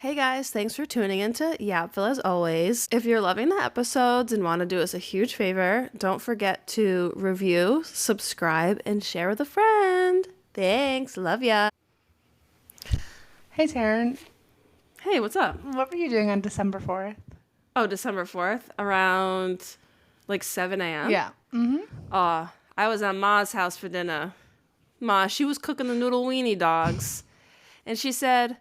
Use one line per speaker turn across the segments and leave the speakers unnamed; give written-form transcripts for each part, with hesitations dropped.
Hey guys, thanks for tuning into Yapville as always. If you're loving the episodes and want to do us a huge favor, don't forget to review, subscribe, and share with a friend. Thanks, love ya.
Hey, Taryn.
Hey, what's up?
What were you doing on December 4th?
Oh, December 4th, around like 7 a.m.?
Yeah. Mm-hmm.
I was at Ma's house for dinner. Ma, she was cooking the noodle weenie dogs. And she said,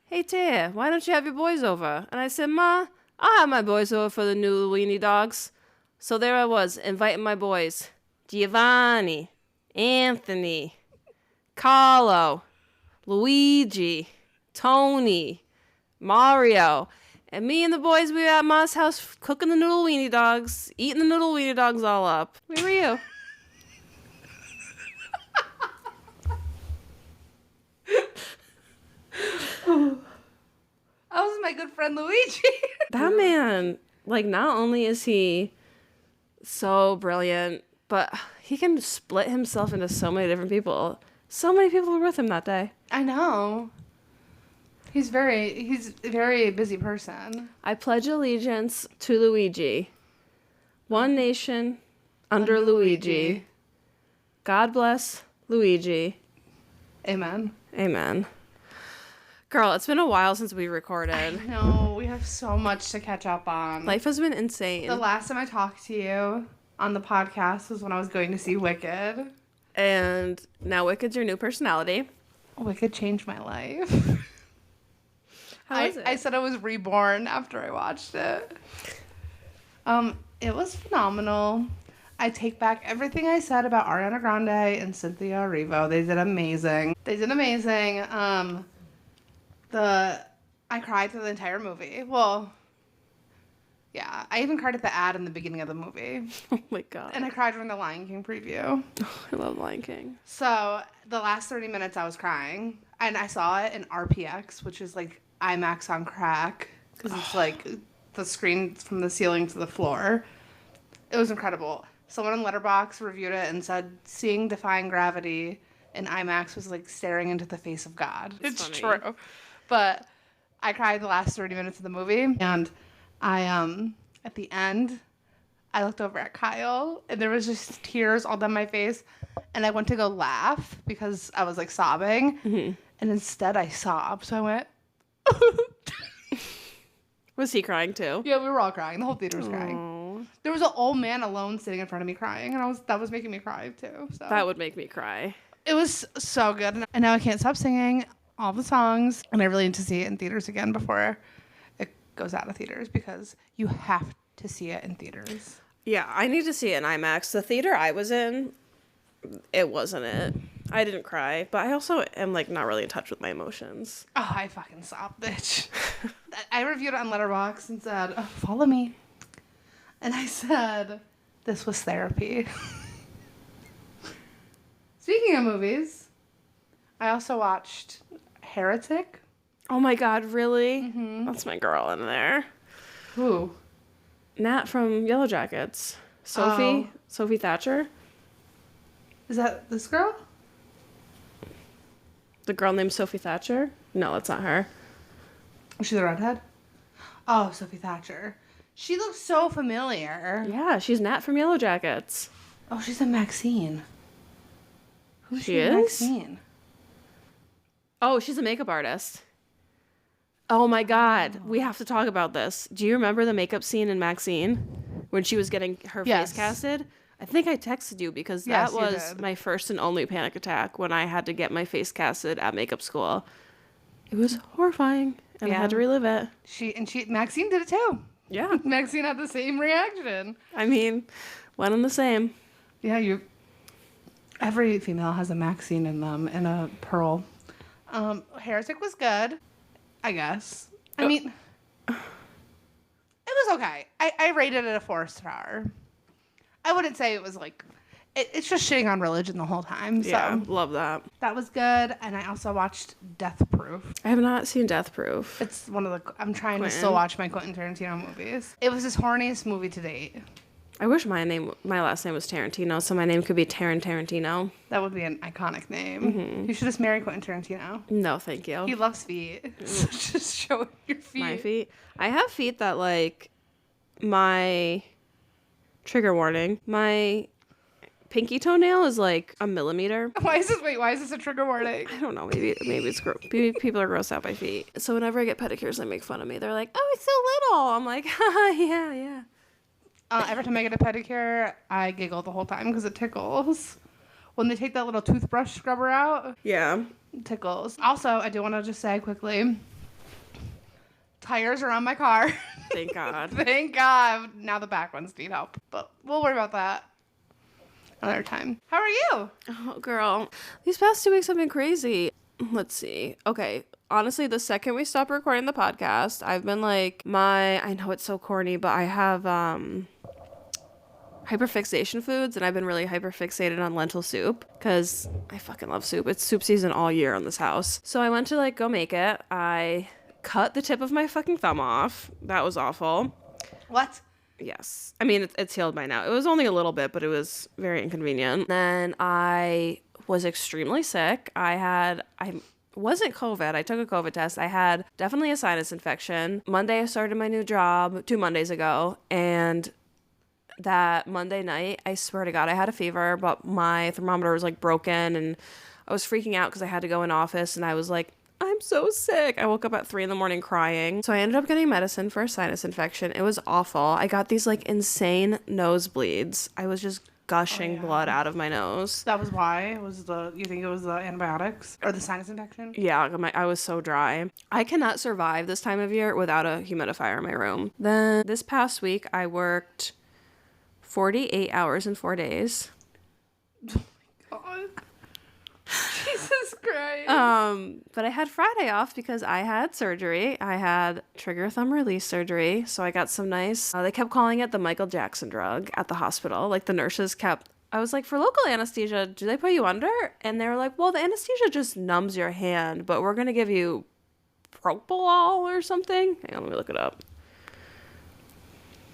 "Hey, Taya, why don't you have your boys over?" And I said, "Ma, I'll have my boys over for the noodle weenie dogs." So there I was, inviting my boys. Giovanni, Anthony, Carlo, Luigi, Tony, Mario. And me and the boys, we were at Ma's house cooking the noodle weenie dogs, eating the noodle weenie dogs all up. Where were you?
That was my good friend Luigi.
That man, like, not only is he so brilliant, but he can split himself into so many different people. So many people were with him that day.
I know. He's a very busy person.
I pledge allegiance to Luigi. One nation under Luigi. God bless Luigi.
Amen.
Amen. Girl, it's been a while since we recorded.
No, we have so much to catch up on.
Life has been insane.
The last time I talked to you on the podcast was when I was going to see Wicked.
And now Wicked's your new personality.
Wicked changed my life.
How is it?
I said I was reborn after I watched it. It was phenomenal. I take back everything I said about Ariana Grande and Cynthia Erivo. They did amazing. I cried through the entire movie. Well, yeah, I even cried at the ad in the beginning of the movie.
Oh my god.
And I cried during the Lion King preview.
Oh, I love Lion King.
So the last 30 minutes I was crying. And I saw it in RPX, which is like IMAX on crack. Because it's like the screen from the ceiling to the floor. It was incredible. Someone on Letterboxd reviewed it and said, seeing Defying Gravity in IMAX was like staring into the face of God.
It's
It's
funny.
true. But I cried the last 30 minutes of the movie. And I, at the end, I looked over at Kyle and there was just tears all down my face. And I went to go laugh because I was like sobbing. Mm-hmm. And instead I sobbed. So I went,
Was he crying too?
yeah, we were all crying. The whole theater was crying. There was an old man alone sitting in front of me crying, and that was making me cry too. So
That would make me cry.
it was so good, and now I can't stop singing all the songs, and I really need to see it in theaters again before it goes out of theaters because you have to see it in theaters.
Yeah, I need to see it in IMAX. The theater I was in, it wasn't it. I didn't cry, but I also am like not really in touch with my emotions.
Oh, I fucking sobbed, bitch. I reviewed it on Letterboxd and said, follow me. And I said, this was therapy. Speaking of movies, I also watched Heretic.
Oh my god, really? Mm-hmm. That's my girl in there.
Who?
Nat from Yellow Jackets. Sophie?
Oh.
Sophie Thatcher?
Is that this girl?
The girl named Sophie Thatcher? No, that's not her.
Is she the redhead? Oh, Sophie Thatcher. She looks so familiar.
Yeah, she's Nat from Yellow Jackets.
Oh, she's in Maxine. Who's
She
she in
is?
Maxine?
Oh, she's a makeup artist. Oh my god, we have to talk about this. Do you remember the makeup scene in Maxine when she was getting her
Yes.
face casted? I think I texted you because
Yes,
that
you
was
did.
my first and only panic attack when I had to get my face casted at makeup school. It was horrifying, and I
Yeah.
had to relive it.
Maxine did it too.
Yeah,
Maxine had the same reaction.
I mean, one and the same.
Yeah, every female has a Maxine in them and a Pearl. Heretic was good, I guess. I mean, it was okay. I rated it a 4-star. I wouldn't say it was like, it's just shitting on religion the whole time. So
Yeah, love that.
that was good. And I also watched Death Proof.
I have not seen Death Proof.
It's one of I'm trying to
Quentin.
still watch my Quentin Tarantino movies. It was his horniest movie to date.
I wish my last name was Tarantino, so my name could be Taryn Tarantino.
That would be an iconic name. You should just marry Quentin Tarantino.
No, thank you.
He loves feet. So just show your feet.
My feet. I have feet that like my trigger warning. My pinky toenail is like a millimeter.
Why is this a trigger warning?
I don't know. Maybe it's gross. Maybe people are grossed out by feet. So whenever I get pedicures, they make fun of me. They're like, "Oh, it's so little." I'm like, yeah.
Every time I get a pedicure, I giggle the whole time because it tickles. When they take that little toothbrush scrubber out,
Yeah.
it tickles. Also, I do want to just say quickly, tires are on my car.
Thank God.
Thank God. Now the back ones need help, but we'll worry about that another time. How are you?
Oh, girl. These past 2 weeks have been crazy. Let's see. Okay. Honestly, the second we stop recording the podcast, I've been like I know it's so corny, but I have hyperfixation foods, and I've been really hyperfixated on lentil soup because I fucking love soup. It's soup season all year in this house. So I went to like go make it. I cut the tip of my fucking thumb off. That was awful.
What?
Yes. I mean, it's healed by now. It was only a little bit, but it was very inconvenient. Then I was extremely sick. I wasn't COVID. I took a COVID test. I had definitely a sinus infection. Monday, I started my new job 2 Mondays ago. And that Monday night, I swear to God, I had a fever, but my thermometer was like broken. And I was freaking out because I had to go in office. And I was like, I'm so sick. I woke up at 3 a.m. crying. So I ended up getting medicine for a sinus infection. It was awful. I got these like insane nosebleeds. I was just gushing blood out of my nose.
That was why? You think it was the antibiotics or the sinus infection?
Yeah, I was so dry. I cannot survive this time of year without a humidifier in my room. Then this past week, I worked 48 hours in 4 days.
Oh my God. Jesus Christ.
But I had Friday off because I had surgery. I had trigger thumb release surgery. So I got some nice, they kept calling it the Michael Jackson drug at the hospital. Like the nurses I was like, for local anesthesia, do they put you under? And they were like, well, the anesthesia just numbs your hand, but we're going to give you propofol or something. Hang on, let me look it up.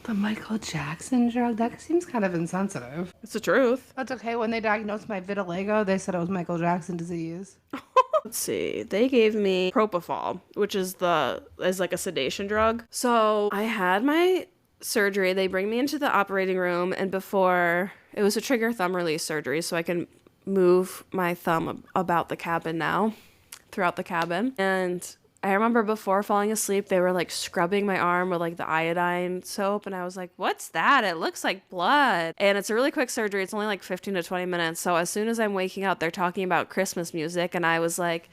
The Michael Jackson drug? That seems kind of insensitive.
It's the truth.
That's okay. When they diagnosed my vitiligo, they said it was Michael Jackson disease.
Let's see. They gave me propofol, which is like a sedation drug. So I had my surgery. They bring me into the operating room, and it was a trigger thumb release surgery, so I can move my thumb about the cabin now, throughout the cabin. And I remember before falling asleep, they were like scrubbing my arm with like the iodine soap. And I was like, what's that? It looks like blood. And it's a really quick surgery. It's only like 15 to 20 minutes. So as soon as I'm waking up, they're talking about Christmas music. And I was like,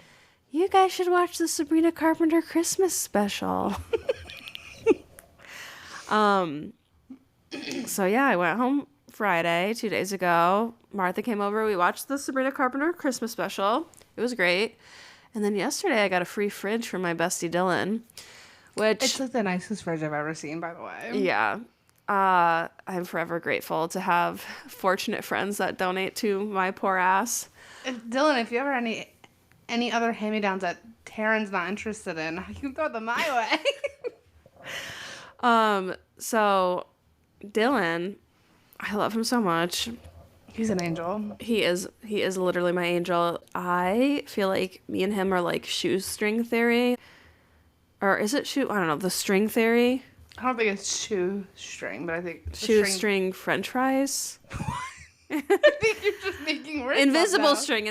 you guys should watch the Sabrina Carpenter Christmas special. So yeah, I went home Friday, 2 days ago. Martha came over. We watched the Sabrina Carpenter Christmas special. It was great. And then yesterday I got a free fridge from my bestie Dylan, which...
It's like the nicest fridge I've ever seen, by the way.
Yeah. I'm forever grateful to have fortunate friends that donate to my poor ass.
Dylan, if you ever any other hand-me-downs that Taryn's not interested in, you can throw them my way.
So Dylan, I love him so much.
He's an angel.
He is literally my angel. I feel like me and him are like shoestring theory. Or is it I don't know, the string theory?
I don't think it's shoestring, but I think
Shoestring french fries.
I think you're just making words
Invisible string,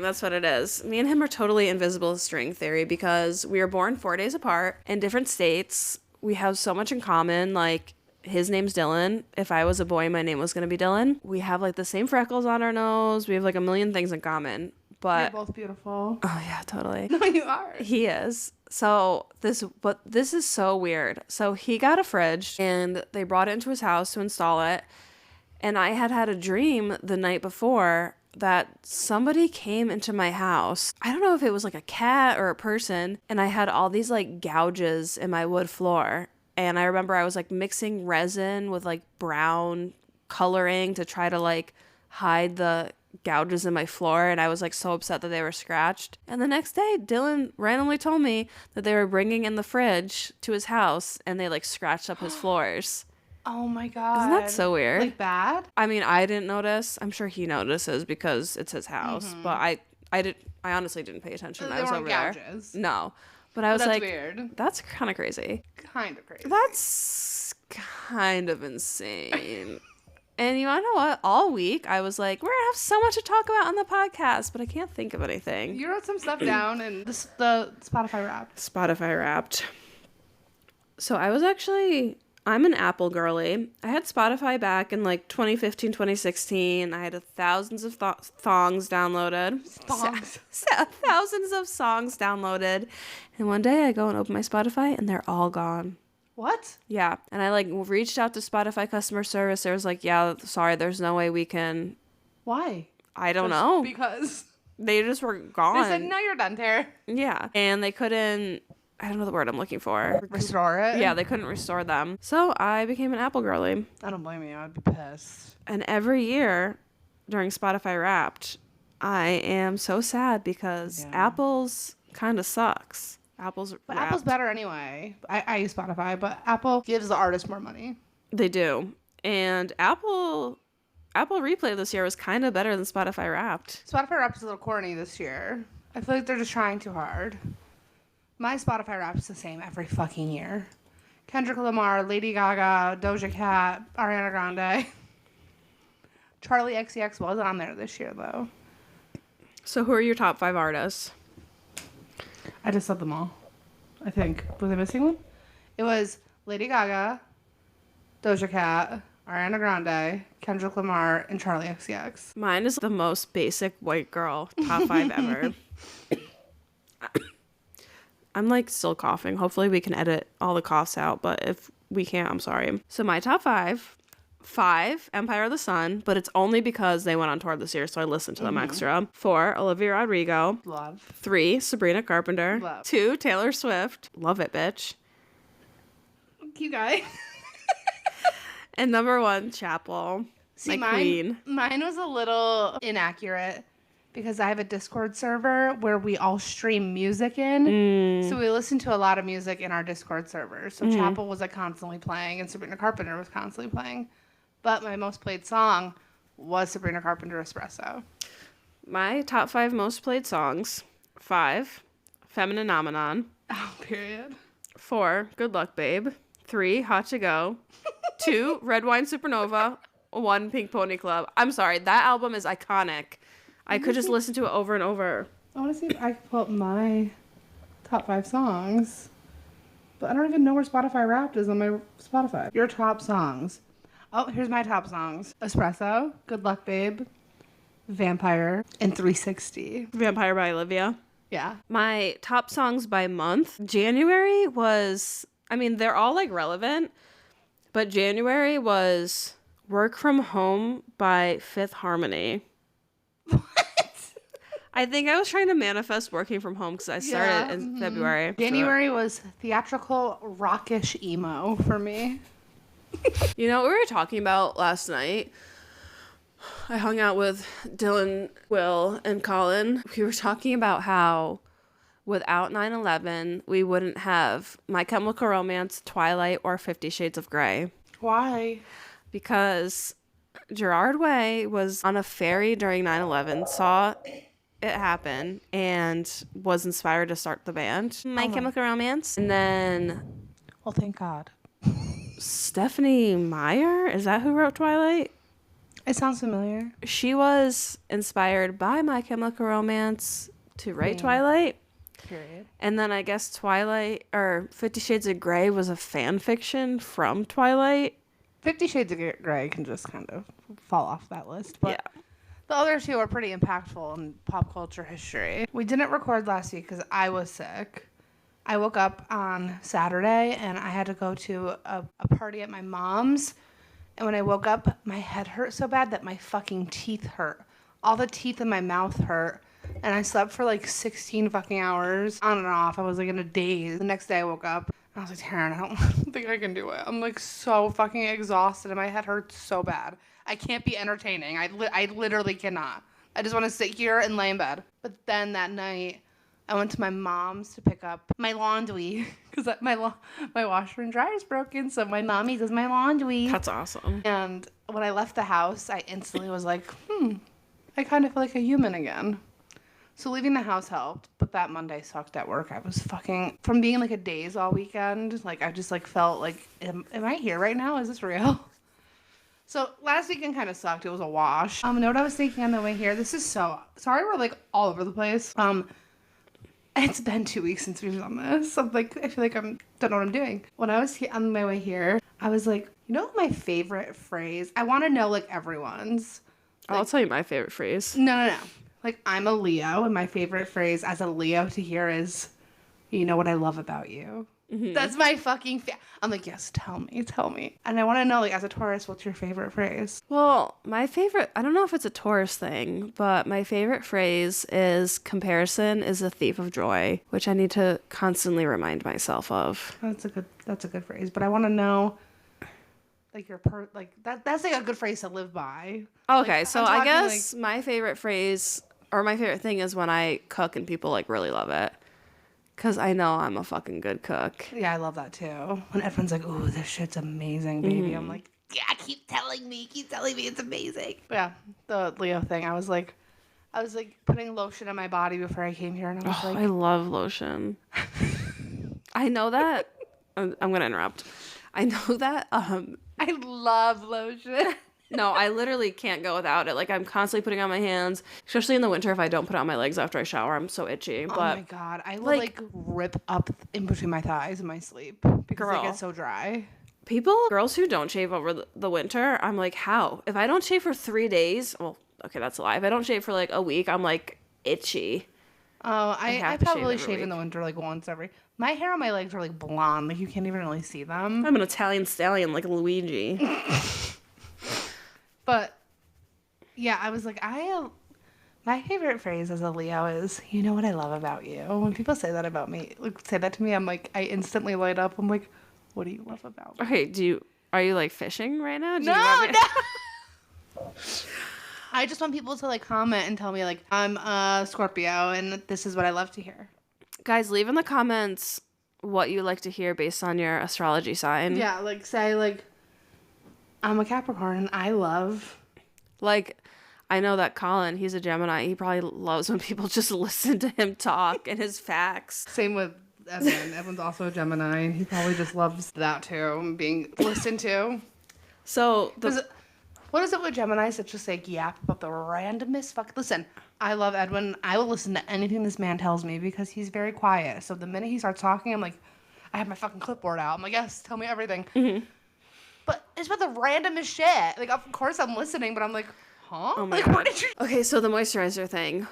that's what it is. Me and him are totally invisible string theory because we were born 4 days apart in different states. We have so much in common, like his name's Dylan. If I was a boy, my name was going to be Dylan. We have like the same freckles on our nose. We have like a million things in common. But
you're both beautiful.
Oh yeah, totally.
No, you are.
He is. So this is so weird. So he got a fridge and they brought it into his house to install it. And I had a dream the night before that somebody came into my house. I don't know if it was like a cat or a person. And I had all these like gouges in my wood floor. And I remember I was like mixing resin with like brown coloring to try to like hide the gouges in my floor. And I was like so upset that they were scratched. And the next day, Dylan randomly told me that they were bringing in the fridge to his house and they like scratched up his floors.
Oh my God.
Isn't that so weird?
Like bad?
I mean, I didn't notice. I'm sure he notices because it's his house. But I honestly didn't pay attention.
They
I was
weren't
over
gouges.
there. No. But I was
That's
like,
weird.
that's kind of crazy.
Kind of crazy.
That's kind of insane. And you know what? All week I was like, we're going to have so much to talk about on the podcast, but I can't think of anything.
You wrote some stuff down in the Spotify Wrapped.
Spotify Wrapped. So I'm an Apple girly. I had Spotify back in like 2015, 2016. I had thousands of thongs downloaded.
Thongs.
Thousands of songs downloaded. And one day I go and open my Spotify and they're all gone.
What?
Yeah. And I like reached out to Spotify customer service. They was like, yeah, sorry, there's no way we can.
Why?
I don't know.
Because
They just were gone.
they said, no, you're done, Tara.
Yeah. And they couldn't, I don't know the word I'm looking for.
Restore it?
Yeah, they couldn't restore them. So I became an Apple girly.
I don't blame you. I'd be pissed.
And every year during Spotify Wrapped, I am so sad because Apple's kind of sucks. Apple's
better anyway. I use Spotify, but Apple gives the artist more money.
They do. And Apple Replay this year was kind of better than Spotify Wrapped.
Spotify Wrapped is a little corny this year. I feel like they're just trying too hard. My Spotify Wrapped's the same every fucking year. Kendrick Lamar, Lady Gaga, Doja Cat, Ariana Grande. Charlie XCX was on there this year, though.
So who are your top 5 artists?
I just said them all. I think. Was I missing one? It was Lady Gaga, Doja Cat, Ariana Grande, Kendrick Lamar, and Charlie XCX.
Mine is the most basic white girl top 5 ever. I'm like still coughing. Hopefully we can edit all the coughs out, but if we can't, I'm sorry. So my top 5, Empire of the Sun, but it's only because they went on tour this year, so I listened to them extra. 4, Olivia Rodrigo.
Love.
3, Sabrina Carpenter.
Love.
2, Taylor Swift. Love it, bitch.
Cute guy.
And number 1, Chapel.
See,
my queen.
Mine was a little inaccurate because I have a Discord server where we all stream music in. So we listen to a lot of music in our Discord server. So Chapel was like constantly playing and Sabrina Carpenter was constantly playing. But my most played song was Sabrina Carpenter Espresso.
My top 5 most played songs. 5, Feminine Nomenon.
Oh, period.
4, Good Luck Babe. 3, Hot to Go. 2, Red Wine Supernova. 1, Pink Pony Club. I'm sorry, that album is iconic. I could just listen to it over and over.
I want to see if I can pull up my top 5 songs. But I don't even know where Spotify Wrapped is on my Spotify. Your top songs. Oh, here's my top songs. Espresso, Good Luck Babe, Vampire, and 360.
Vampire by Olivia.
Yeah.
My top songs by month. January was, I mean, they're all like relevant, but January was Work From Home by Fifth Harmony. I think I was trying to manifest working from home because I started in February.
January was theatrical rockish emo for me.
You know what we were talking about last night? I hung out with Dylan, Will, and Colin. We were talking about how without 9/11, we wouldn't have My Chemical Romance, Twilight, or 50 Shades of Grey.
Why?
Because Gerard Way was on a ferry during 9/11, saw it happen, and was inspired to start the band My Chemical Romance. And then
Well, thank God.
Stephanie Meyer, is that who wrote Twilight?
It sounds familiar.
She was inspired by My Chemical Romance to write Twilight.
Period.
And then I guess Twilight, or 50 Shades of Grey, was a fan fiction from Twilight.
50 Shades of Grey can just kind of fall off that list. But
Yeah.
the other two are pretty impactful in pop culture history. We didn't record last week because I was sick. I woke up on Saturday and I had to go to a party at my mom's. And when I woke up, my head hurt so bad that my fucking teeth hurt. All the teeth in my mouth hurt. And I slept for like 16 fucking hours on and off. I was like in a daze. The next day I woke up and I was like, Taryn, I don't think I can do it. I'm like so fucking exhausted and my head hurts so bad. I can't be entertaining. I literally cannot. I just want to sit here and lay in bed. But then that night, I went to my mom's to pick up my laundry because my washer and dryer is broken. So my mommy does my laundry.
That's awesome.
And when I left the house, I instantly was like, I kind of feel like a human again. So leaving the house helped, but that Monday sucked at work. I was fucking, from being like a daze all weekend, like I just like felt like, am I here right now? Is this real? So last weekend kind of sucked. It was a wash. You know what I was thinking on the way here? This is so, sorry we're like all over the place. It's been 2 weeks since we've done this. I'm like, I feel like don't know what I'm doing. When I was on my way here, I was like, you know my favorite phrase? I want to know like everyone's.
I'll tell you my favorite phrase.
No. Like, I'm a Leo, and my favorite phrase as a Leo to hear is, you know what I love about you. Mm-hmm. That's my fucking I'm like, yes, tell me. And I want to know, like, as a Taurus, what's your favorite phrase?
Well, my favorite, I don't know if it's a Taurus thing, but my favorite phrase is comparison is a thief of joy, which I need to constantly remind myself of.
That's a good phrase, but I want to know, like, that's like a good phrase to live by.
Okay,
like,
so I guess my favorite phrase or my favorite thing is when I cook and people like really love it. Because I know I'm a fucking good cook.
Yeah, I love that too. When everyone's like, ooh, this shit's amazing, baby. Mm-hmm. I'm like, yeah, keep telling me it's amazing. But yeah, the Leo thing, I was like putting lotion on my body before I came here. And I was like,
I love lotion. I know that. I'm going to interrupt. I know that.
I love lotion.
No, I literally can't go without it. Like, I'm constantly putting it on my hands, especially in the winter if I don't put it on my legs after I shower. I'm so itchy. But,
oh my God. I will, like rip up in between my thighs in my sleep because I get so dry.
Girls who don't shave over the winter, I'm like, how? If I don't shave for 3 days, well, okay, that's a lie. If I don't shave for, like, a week, I'm, like, itchy.
Oh, I probably shave in the winter, like, once every... My hair on my legs are, like, blonde. Like, you can't even really see them.
I'm an Italian stallion, like Luigi.
But, yeah, I was like, my favorite phrase as a Leo is, you know what I love about you. When people say that about me, like, say that to me, I'm like, I instantly light up. I'm like, what do you love about me?
Okay, are you, like, fishing right now?
No. I just want people to, like, comment and tell me, like, I'm a Scorpio and this is what I love to hear.
Guys, leave in the comments what you like to hear based on your astrology sign.
Yeah, like, say, like, I'm a Capricorn and I love...
Like, I know that Colin, he's a Gemini. He probably loves when people just listen to him talk and his facts.
Same with Evan. Evan's also a Gemini and he probably just loves that too, being listened to.
So,
what is it with Geminis that just like yap about the randomest fuck? Listen, I love Edwin. I will listen to anything this man tells me because he's very quiet. So the minute he starts talking, I'm like, I have my fucking clipboard out. I'm like, yes, tell me everything. Mm-hmm. But it's about the randomest shit. Like, of course I'm listening, but I'm like, huh?
Oh my
like,
God.
What did you...
Okay, so the moisturizer thing.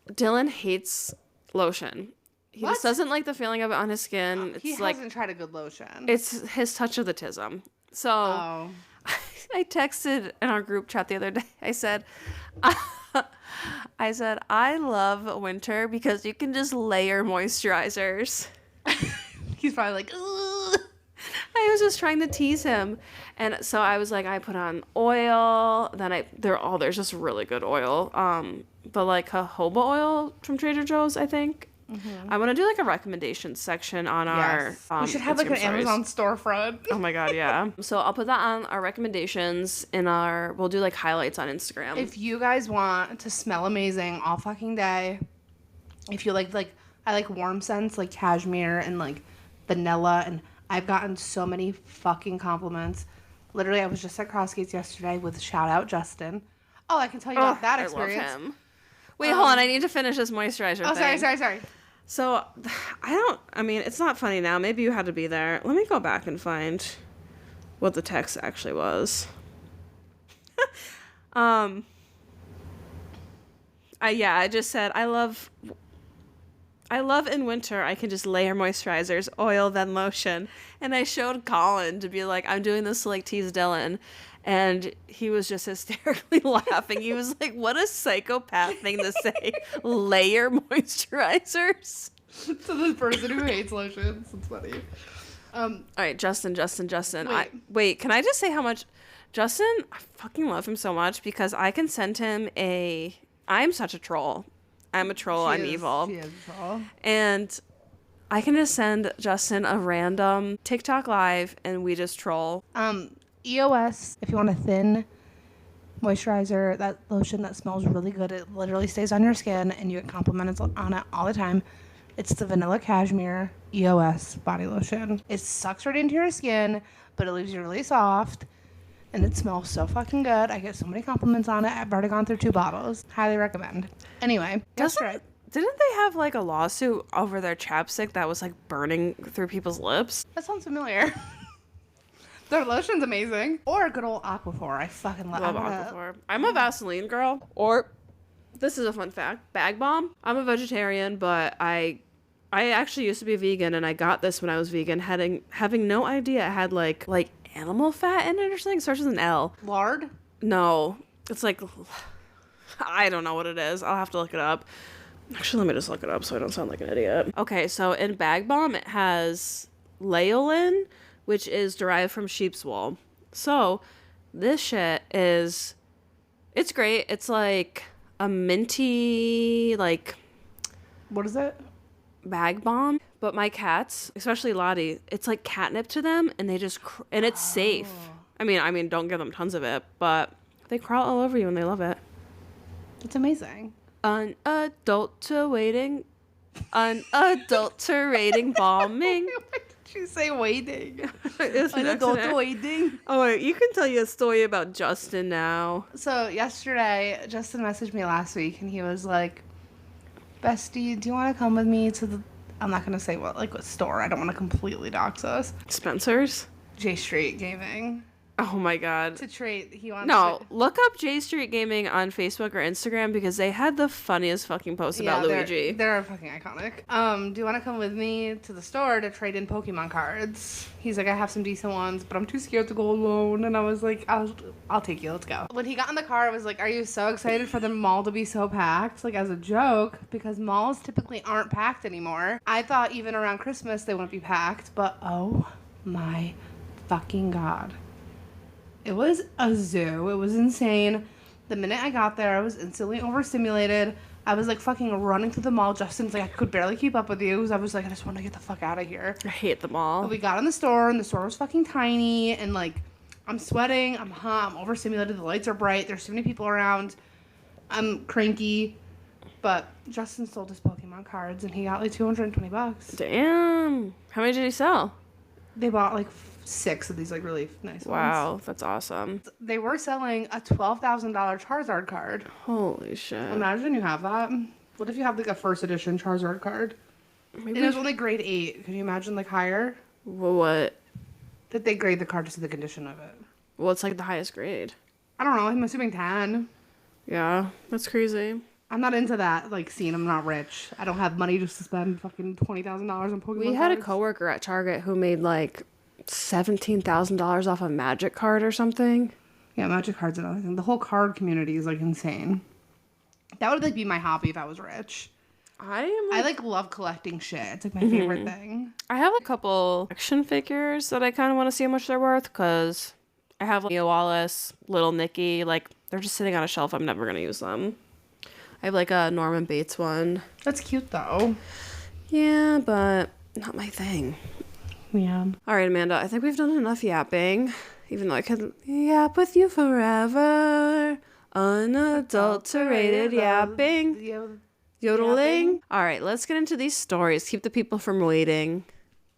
Dylan hates lotion. He just doesn't like the feeling of it on his skin.
He hasn't tried a good lotion.
It's his touch of the tism. So I texted in our group chat the other day. I said, I love winter because you can just layer moisturizers.
He's probably like, ugh.
I was just trying to tease him. And so I was like, I put on oil. Then there's just really good oil. But like jojoba oil from Trader Joe's, I think. Mm-hmm. I want to do like a recommendation section on our
we should have Instagram like an stories. Amazon storefront.
Oh my God, yeah. So I'll put that on our recommendations we'll do like highlights on Instagram.
If you guys want to smell amazing all fucking day, if you like I like warm scents like cashmere and like vanilla, and I've gotten so many fucking compliments. Literally, I was just at Crossgates yesterday with shout out Justin. Oh, I can tell you about that experience.
I love him. Wait, hold on. I need to finish this moisturizer thing.
Sorry.
So, it's not funny now. Maybe you had to be there. Let me go back and find what the text actually was. I just said, I love in winter, I can just layer moisturizers, oil, then lotion. And I showed Colin to be like, I'm doing this to like tease Dylan. And he was just hysterically laughing. He was like, what a psychopath thing to say. Layer moisturizers.
To the person who hates lotions. It's funny.
All right, Justin. Wait, can I just say how much... Justin, I fucking love him so much because I can send him I'm such a troll. I'm a troll. I'm evil.
She is a troll.
And I can just send Justin a random TikTok live and we just troll.
EOS, if you want a thin moisturizer, that lotion that smells really good, it literally stays on your skin and you get compliments on it all the time. It's the Vanilla Cashmere EOS body lotion. It sucks right into your skin, but it leaves you really soft. And it smells so fucking good. I get so many compliments on it. I've already gone through 2 bottles. Highly recommend. Anyway,
Didn't they have like a lawsuit over their chapstick that was like burning through people's lips?
that sounds familiar. Their lotion's amazing. Or good old Aquaphor. I fucking love
Aquaphor. I'm a Vaseline girl. Or, this is a fun fact, Bag Bomb. I'm a vegetarian, but I actually used to be vegan, and I got this when I was vegan, having no idea it had like animal fat in it or something. It starts with an L.
Lard?
No, it's like, I don't know what it is. I'll have to look it up. Actually, let me just look it up so I don't sound like an idiot. Okay, so in Bag Bomb, it has lanolin, which is derived from sheep's wool. So this shit is, it's great. It's like a minty, like,
What is it?
Bag Bomb. But my cats, especially Lottie, it's like catnip to them, and they just and it's safe. I mean, don't give them tons of it, but they crawl all over you and they love it.
It's amazing.
Unadulterating bombing.
Why did you say waiting?
It's an accident.
Waiting.
Oh wait, you can tell you a story about Justin now.
So yesterday, Justin messaged me last week, and he was like, "Bestie, do you want to come with me to the?" I'm not gonna say what store. I don't want to completely dox us.
Spencer's?
J Street Gaming.
Oh my god.
To trade, he wants.
No, look up J Street Gaming on Facebook or Instagram because they had the funniest fucking post about Luigi.
They're fucking iconic. Do you want to come with me to the store to trade in Pokemon cards? He's like, I have some decent ones, but I'm too scared to go alone. And I was like, I'll take you. Let's go. When he got in the car, I was like, are you so excited for the mall to be so packed? Like, as a joke, because malls typically aren't packed anymore. I thought even around Christmas they wouldn't be packed, but oh my fucking god. It was a zoo. It was insane. The minute I got there, I was instantly overstimulated. I was like fucking running through the mall. Justin's like, I could barely keep up with you because I was like, I just want to get the fuck out of here.
I hate the mall.
But we got in the store, and the store was fucking tiny, and like, I'm sweating, I'm hot, I'm overstimulated, the lights are bright, there's too many people around, I'm cranky. But Justin sold his Pokemon cards, and he got like $220.
Damn. How many did he sell?
They bought like 6 of these like really nice ones.
Wow, that's awesome.
They were selling a $12,000 Charizard card.
Holy shit.
Imagine you have that. What if you have like a first edition Charizard card?
Maybe
And it was only grade 8. Can you imagine like higher?
What?
That they grade the card to see the condition of it.
Well, it's like the highest grade.
I don't know. I'm assuming 10.
Yeah, that's crazy.
I'm not into that like scene. I'm not rich. I don't have money just to spend fucking $20,000 on Pokemon
We had a
cards.
coworker at Target who made like $17,000 off a Magic card or something.
Yeah, Magic cards and everything. The whole card community is like insane. That would like be my hobby if I was rich. I like love collecting shit. It's like my favorite thing.
I have a couple action figures that I kind of want to see how much they're worth because I have Leo Wallace, Little Nicky. Like, they're just sitting on a shelf. I'm never going to use them. I have like a Norman Bates one.
That's cute though.
Yeah, but not my thing.
Yeah.
All right, Amanda, I think we've done enough yapping. Even though I could yap with you forever. Unadulterated yapping. Yodeling. All right, let's get into these stories. Keep the people from waiting.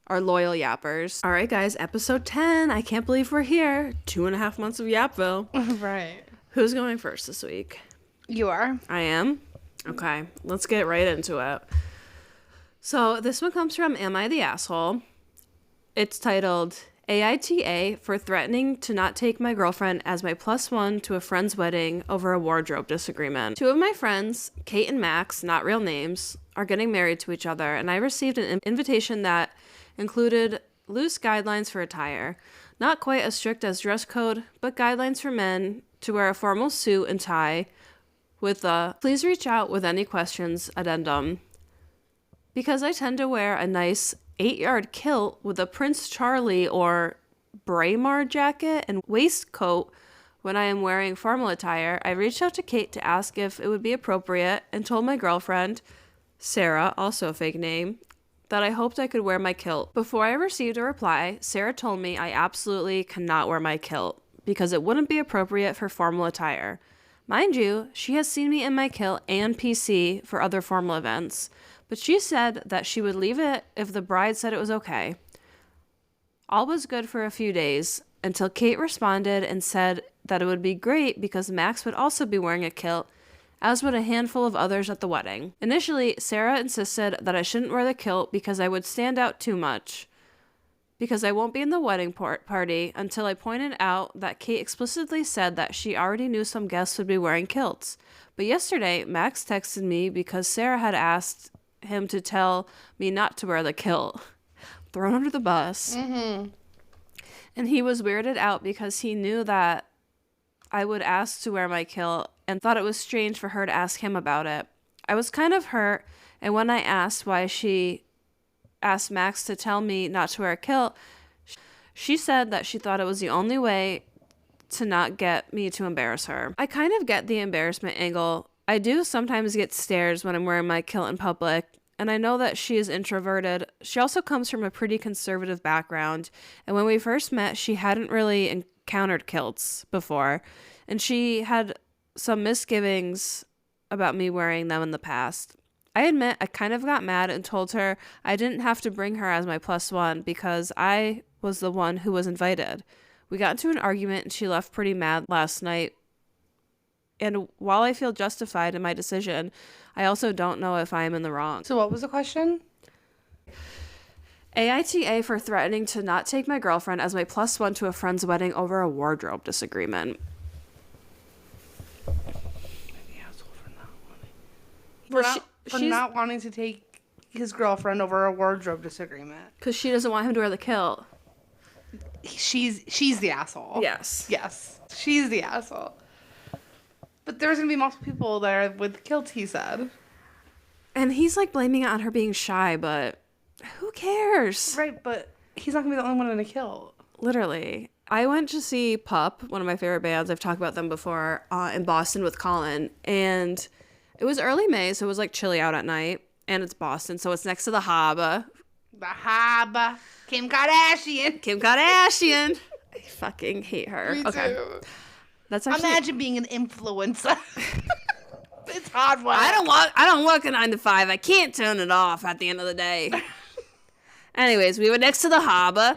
Our loyal yappers. All right, guys, episode 10. I can't believe we're here. 2.5 months of Yapville.
Right.
Who's going first this week?
You are.
I am? Okay, let's get right into it. So this one comes from Am I the Asshole? It's titled AITA for threatening to not take my girlfriend as my +1 to a friend's wedding over a wardrobe disagreement. 2 of my friends, Kate and Max, not real names, are getting married to each other, and I received an invitation that included loose guidelines for attire. Not quite as strict as dress code, but guidelines for men to wear a formal suit and tie with a "please reach out with any questions" addendum. Because I tend to wear a nice 8-yard kilt with a Prince Charlie or Braemar jacket and waistcoat when I am wearing formal attire, I reached out to Kate to ask if it would be appropriate and told my girlfriend, Sarah, also a fake name, that I hoped I could wear my kilt. Before I received a reply, Sarah told me I absolutely cannot wear my kilt because it wouldn't be appropriate for formal attire. Mind you, she has seen me in my kilt and PC for other formal events, but she said that she would leave it if the bride said it was okay. All was good for a few days until Kate responded and said that it would be great because Max would also be wearing a kilt, as would a handful of others at the wedding. Initially, Sarah insisted that I shouldn't wear the kilt because I would stand out too much, because I won't be in the wedding party, until I pointed out that Kate explicitly said that she already knew some guests would be wearing kilts. But yesterday, Max texted me because Sarah had asked him to tell me not to wear the kilt. Thrown under the bus. Mm-hmm. And he was weirded out because he knew that I would ask to wear my kilt and thought it was strange for her to ask him about it. I was kind of hurt, and when I asked why she asked Max to tell me not to wear a kilt, she said that she thought it was the only way to not get me to embarrass her. I kind of get the embarrassment angle. I do sometimes get stares when I'm wearing my kilt in public, and I know that she is introverted. She also comes from a pretty conservative background, and when we first met, she hadn't really encountered kilts before, and she had some misgivings about me wearing them in the past. I admit I kind of got mad and told her I didn't have to bring her as my plus one because I was the one who was invited. We got into an argument and she left pretty mad last night. And while I feel justified in my decision, I also don't know if I am in the wrong.
So what was the question?
AITA for threatening to not take my girlfriend as my plus one to a friend's wedding over a wardrobe disagreement.
For not wanting to take his girlfriend over a wardrobe disagreement.
Because she doesn't want him to wear the kilt.
She's the asshole.
Yes.
Yes. She's the asshole. But there's going to be multiple people there with kilts, he said.
And he's like blaming it on her being shy, but who cares?
Right, but he's not going to be the only one in a kilt.
Literally. I went to see Pup, one of my favorite bands. I've talked about them before, in Boston with Colin. And it was early May, so it was like chilly out at night. And it's Boston, so it's next to the harbor.
The harbor. Kim Kardashian.
Kim Kardashian. I fucking hate her.
Me
okay.
too.
That's actually...
Imagine being an influencer. It's hard work.
I don't work a 9 to 5. I can't turn it off at the end of the day. Anyways, we were next to the harbor,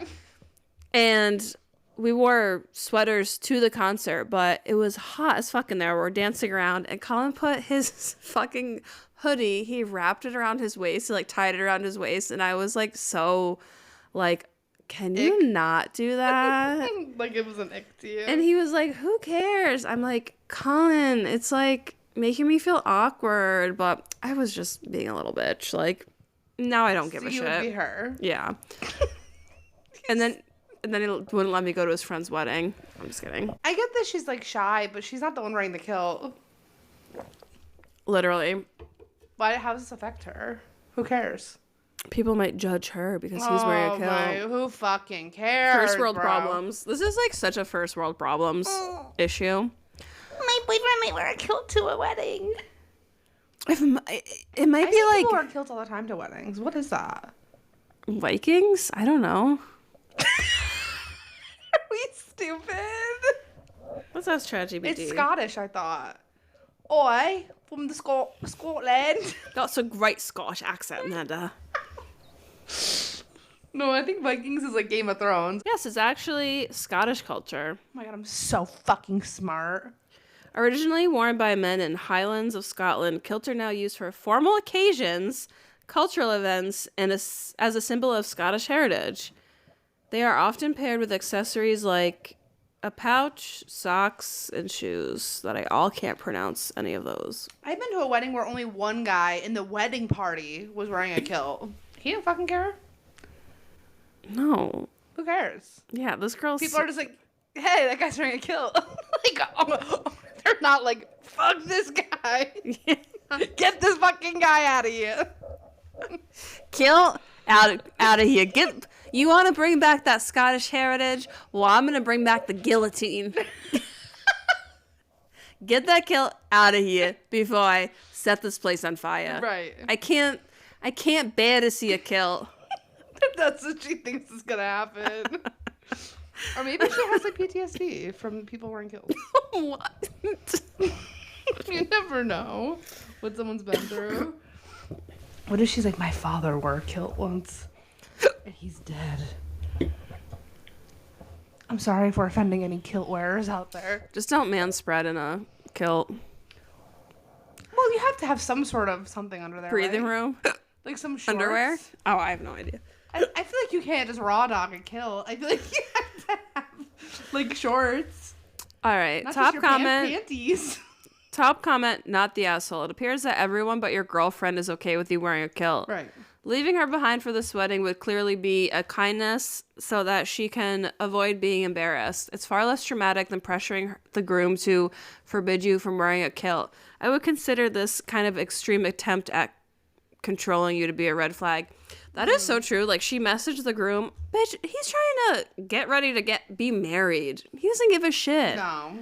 and we wore sweaters to the concert, but it was hot as fuck in there. We're dancing around, and Colin put his fucking hoodie, he wrapped it around his waist, he like tied it around his waist, and I was like, so, like, can you not do that?
Like it was an ick to you.
And he was like, who cares? I'm like, Colin, it's like making me feel awkward, but I was just being a little bitch. Like, now I don't give a shit.
You would be her.
Yeah. and then he wouldn't let me go to his friend's wedding. I'm just kidding.
I get that she's like shy, but she's not the one wearing the kilt.
Literally.
How does this affect her? Who cares?
People might judge her because he's wearing a kilt.
Who fucking cares?
First world
bro?
problems. This is like such a first world problems issue.
My boyfriend might wear a kilt to a wedding.
It might be
see
like
people wear kilts all the time to weddings. What is that?
Vikings? I don't know.
Are we stupid?
Let's ask ChatGPT.
It's Scottish, I thought. Oi, from the Scotland.
That's a great Scottish accent, Nada.
No, I think Vikings is like Game of Thrones.
Yes, it's actually Scottish culture.
Oh my god, I'm so fucking smart.
Originally worn by men in Highlands of Scotland, kilts are now used for formal occasions, cultural events, and as a symbol of Scottish heritage. They are often paired with accessories like a pouch, socks, and shoes that I all can't pronounce any of those.
I've been to a wedding where only one guy in the wedding party was wearing a kilt. He didn't fucking care.
No.
Who cares?
Yeah, this girl's...
People are just like, hey, that guy's wearing a kilt. Like, they're not like, fuck this guy. Get this fucking guy out of here.
Kilt out of here. You want to bring back that Scottish heritage? Well, I'm going to bring back the guillotine. Get that kilt out of here before I set this place on fire.
Right.
I can't bear to see a kilt.
That's what she thinks is gonna happen. Or maybe she has like PTSD from people wearing kilts.
What?
You never know what someone's been through. What if she's like, my father wore a kilt once and he's dead? I'm sorry if we're offending any kilt wearers out there.
Just don't man spread in a kilt.
Well, you have to have some sort of something under there.
Breathing
right?
room?
Like some shorts.
Underwear? Oh, I have no idea.
I feel like you can't just raw dog a kilt. I feel like you have to have like shorts.
All right.
Not
Top
just your
comment.
panties.
Top comment, not the asshole. It appears that everyone but your girlfriend is okay with you wearing a kilt.
Right.
Leaving her behind for this wedding would clearly be a kindness so that she can avoid being embarrassed. It's far less traumatic than pressuring the groom to forbid you from wearing a kilt. I would consider this kind of extreme attempt at controlling you to be a red flag. That is so true. Like, she messaged the groom, bitch, he's trying to get ready to be married. He doesn't give a shit.
No.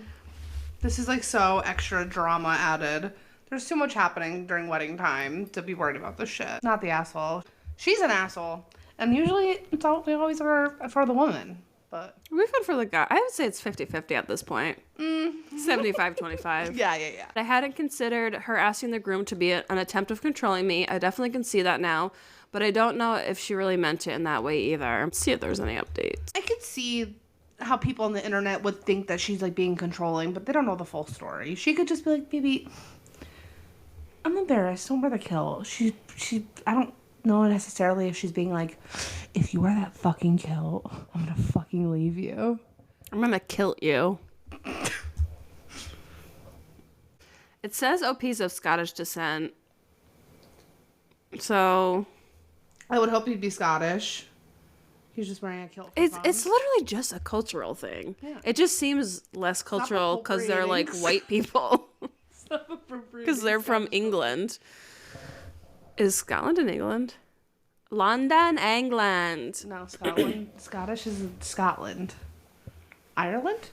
This is like so extra drama added. There's too much happening during wedding time to be worried about this shit. Not the asshole. She's an asshole. And usually they always are for the woman. But
We've been for the guy. I would say it's 50-50 at this point. 75-25.
yeah.
I hadn't considered her asking the groom to be an attempt of controlling me. I definitely can see that now. But I don't know if she really meant it in that way either. Let's see if there's any updates.
I could see how people on the internet would think that she's like being controlling, but they don't know the full story. She could just be like, baby, I'm embarrassed. Don't wear the kilt. I don't know necessarily if she's being like, if you wear that fucking kilt, I'm gonna fucking leave you.
I'm gonna kill you. It says OP's of Scottish descent. So
I would hope he'd be Scottish. He's just wearing a kilt.
it's literally just a cultural thing.
Yeah.
It just seems less cultural because they're like white people. Because they're from England. Is Scotland in England? London, England.
No, Scotland. Scottish is in Scotland. Ireland?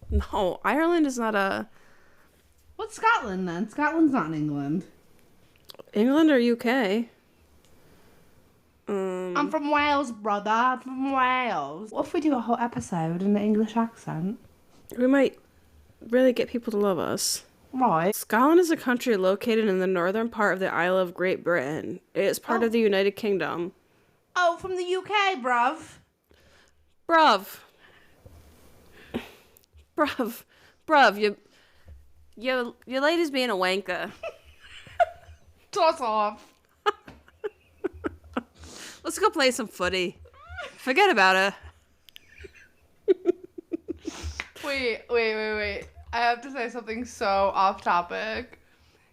No, Ireland is not a...
What's Scotland then? Scotland's not in England.
England or UK?
I'm from Wales, brother. I'm from Wales. What if we do a whole episode in an English accent?
We might really get people to love us.
Right.
Scotland is a country located in the northern part of the Isle of Great Britain. It is part of the United Kingdom.
Oh, from the UK, bruv.
Bruv. Bruv, your lady's being a wanker.
Toss off.
Let's go play some footy. Forget about her.
Wait. I have to say something so off topic.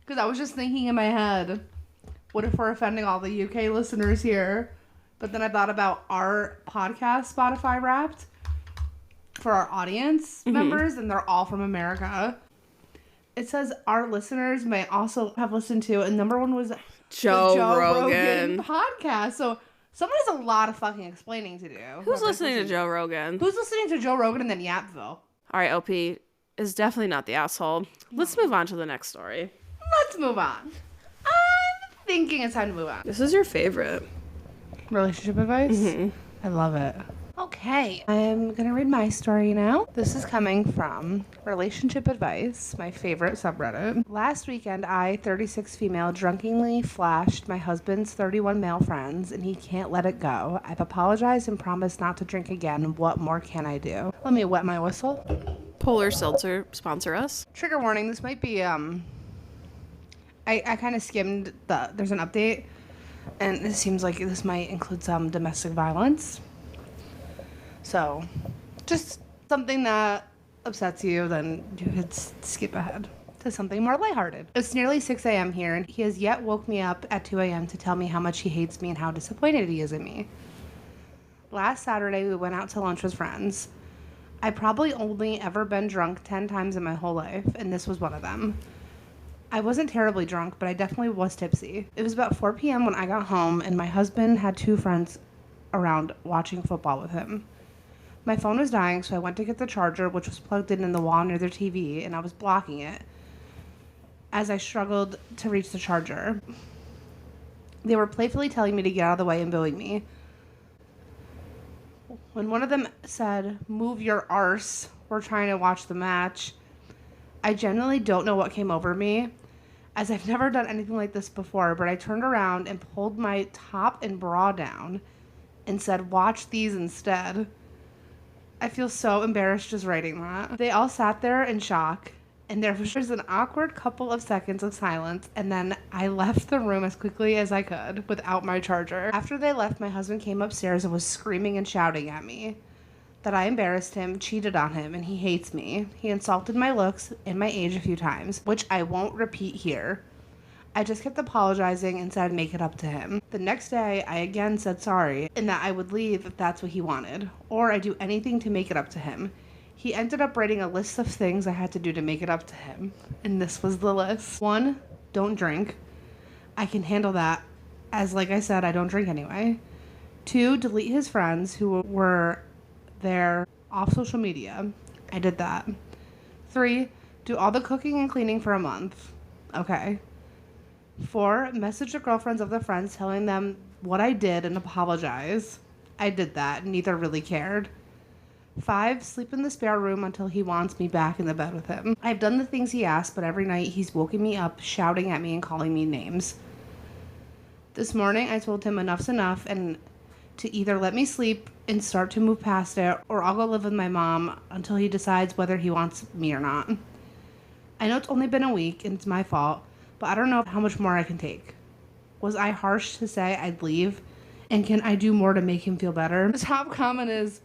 Because I was just thinking in my head, what if we're offending all the UK listeners here? But then I thought about our podcast, Spotify Wrapped, for our audience members, and they're all from America. It says our listeners may also have listened to, and number one was
Joe
Rogan
Rogan.
podcast. So someone has a lot of fucking explaining to do.
Who's listening to Joe Rogan?
Who's listening to Joe Rogan and then Yapville?
All right, OP is definitely not the asshole. Let's move on to the next story.
Let's move on. I'm thinking it's time to move on.
This is your favorite.
Relationship advice? I love it. Okay, I'm gonna read my story now. This is coming from Relationship Advice, my favorite subreddit. Last weekend, I, 36 female, drunkenly flashed my husband's 31 male friends, and he can't let it go. I've apologized and promised not to drink again. What more can I do? Let me wet my whistle.
Polar Seltzer, sponsor us.
Trigger warning, this might be, I kind of skimmed there's an update, and it seems like this might include some domestic violence. So, just something that upsets you, then you could skip ahead to something more lighthearted. It's nearly 6 a.m. here, and he has yet woke me up at 2 a.m. to tell me how much he hates me and how disappointed he is in me. Last Saturday, we went out to lunch with friends. I probably only ever been drunk 10 times in my whole life, and this was one of them. I wasn't terribly drunk, but I definitely was tipsy. It was about 4 p.m. when I got home, and my husband had two friends around watching football with him. My phone was dying, so I went to get the charger, which was plugged in the wall near their TV, and I was blocking it as I struggled to reach the charger. They were playfully telling me to get out of the way and booing me. When one of them said, "Move your arse, we're trying to watch the match," I genuinely don't know what came over me, as I've never done anything like this before, but I turned around and pulled my top and bra down and said, "Watch these instead." I feel so embarrassed just writing that. They all sat there in shock, and there was just an awkward couple of seconds of silence, and then I left the room as quickly as I could without my charger. After they left, my husband came upstairs and was screaming and shouting at me that I embarrassed him, cheated on him, and he hates me. He insulted my looks and my age a few times, which I won't repeat here. I just kept apologizing and said I'd make it up to him. The next day, I again said sorry and that I would leave if that's what he wanted, or I'd do anything to make it up to him. He ended up writing a list of things I had to do to make it up to him, and this was the list. 1, don't drink. I can handle that, as like I said, I don't drink anyway. 2, delete his friends who were there off social media. I did that. 3, do all the cooking and cleaning for a month. Okay. 4, message the girlfriends of the friends telling them what I did and apologize. I did that. Neither really cared. 5, sleep in the spare room until he wants me back in the bed with him. I've done the things he asked, but every night he's woken me up, shouting at me and calling me names. This morning I told him enough's enough and to either let me sleep and start to move past it, or I'll go live with my mom until he decides whether he wants me or not. I know it's only been a week and it's my fault, but I don't know how much more I can take. Was I harsh to say I'd leave? And can I do more to make him feel better? The top comment is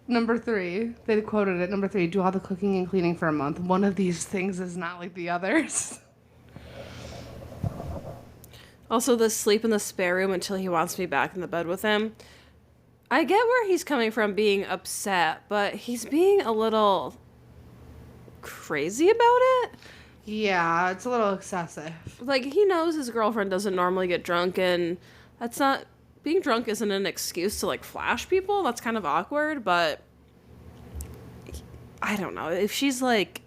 number 3. They quoted it. Number 3, do all the cooking and cleaning for a month. One of these things is not like the others.
Also, the sleep in the spare room until he wants me back in the bed with him. I get where he's coming from being upset, but he's being a little crazy about it.
Yeah, it's a little excessive.
Like, he knows his girlfriend doesn't normally get drunk, and that's not... Being drunk isn't an excuse to, like, flash people. That's kind of awkward, but... I don't know. If she's, like,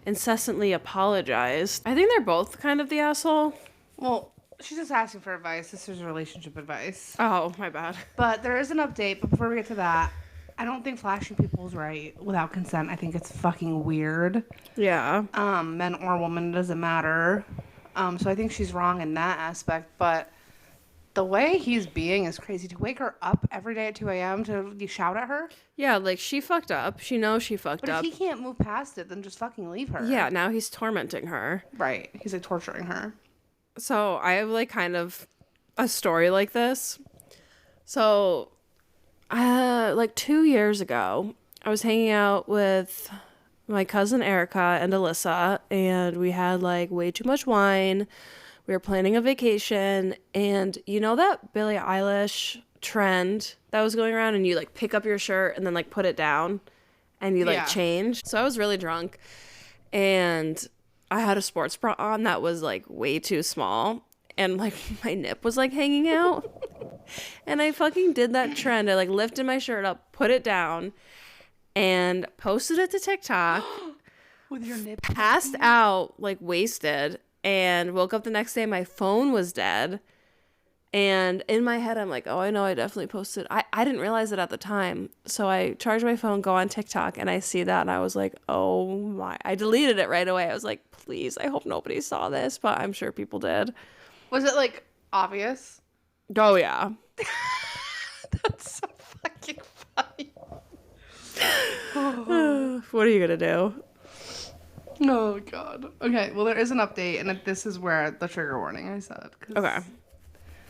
incessantly apologized... I think they're both kind of the asshole.
Well, she's just asking for advice. This is relationship advice.
Oh, my bad.
But there is an update, but before we get to that, I don't think flashing people is right without consent. I think it's fucking weird.
Yeah.
Men or women, it doesn't matter. So I think she's wrong in that aspect, but the way he's being is crazy. To wake her up every day at 2 a.m. to shout at her?
Yeah, like, she fucked up. She knows she fucked
But
up.
if he can't move past it, then just fucking leave her.
Yeah, now he's tormenting her.
Right. He's, like, torturing her.
So I have, like, kind of a story like this. So, like 2 years ago, I was hanging out with my cousin Erica and Alyssa, and we had, like, way too much wine. We were planning a vacation, and you know that Billie Eilish trend that was going around, and you, like, pick up your shirt and then, like, put it down, and you, like, change? So I was really drunk, and I had a sports bra on that was, like, way too small, and, like, my nip was, like, hanging out. And I fucking did that trend. I, like, lifted my shirt up, put it down, and posted it to TikTok.
With your nip.
Passed out, like, wasted, and woke up the next day. My phone was dead. And in my head, I'm like, oh, I know, I definitely posted. I didn't realize it at the time. So I charge my phone, go on TikTok, and I see that, and I was like, oh my. I deleted it right away. I was like, please, I hope nobody saw this, but I'm sure people did.
Was it, like, obvious?
Oh, yeah.
That's so fucking funny.
What are you going to do?
Oh, God. Okay, well, there is an update, and this is where the trigger warning I said.
Okay.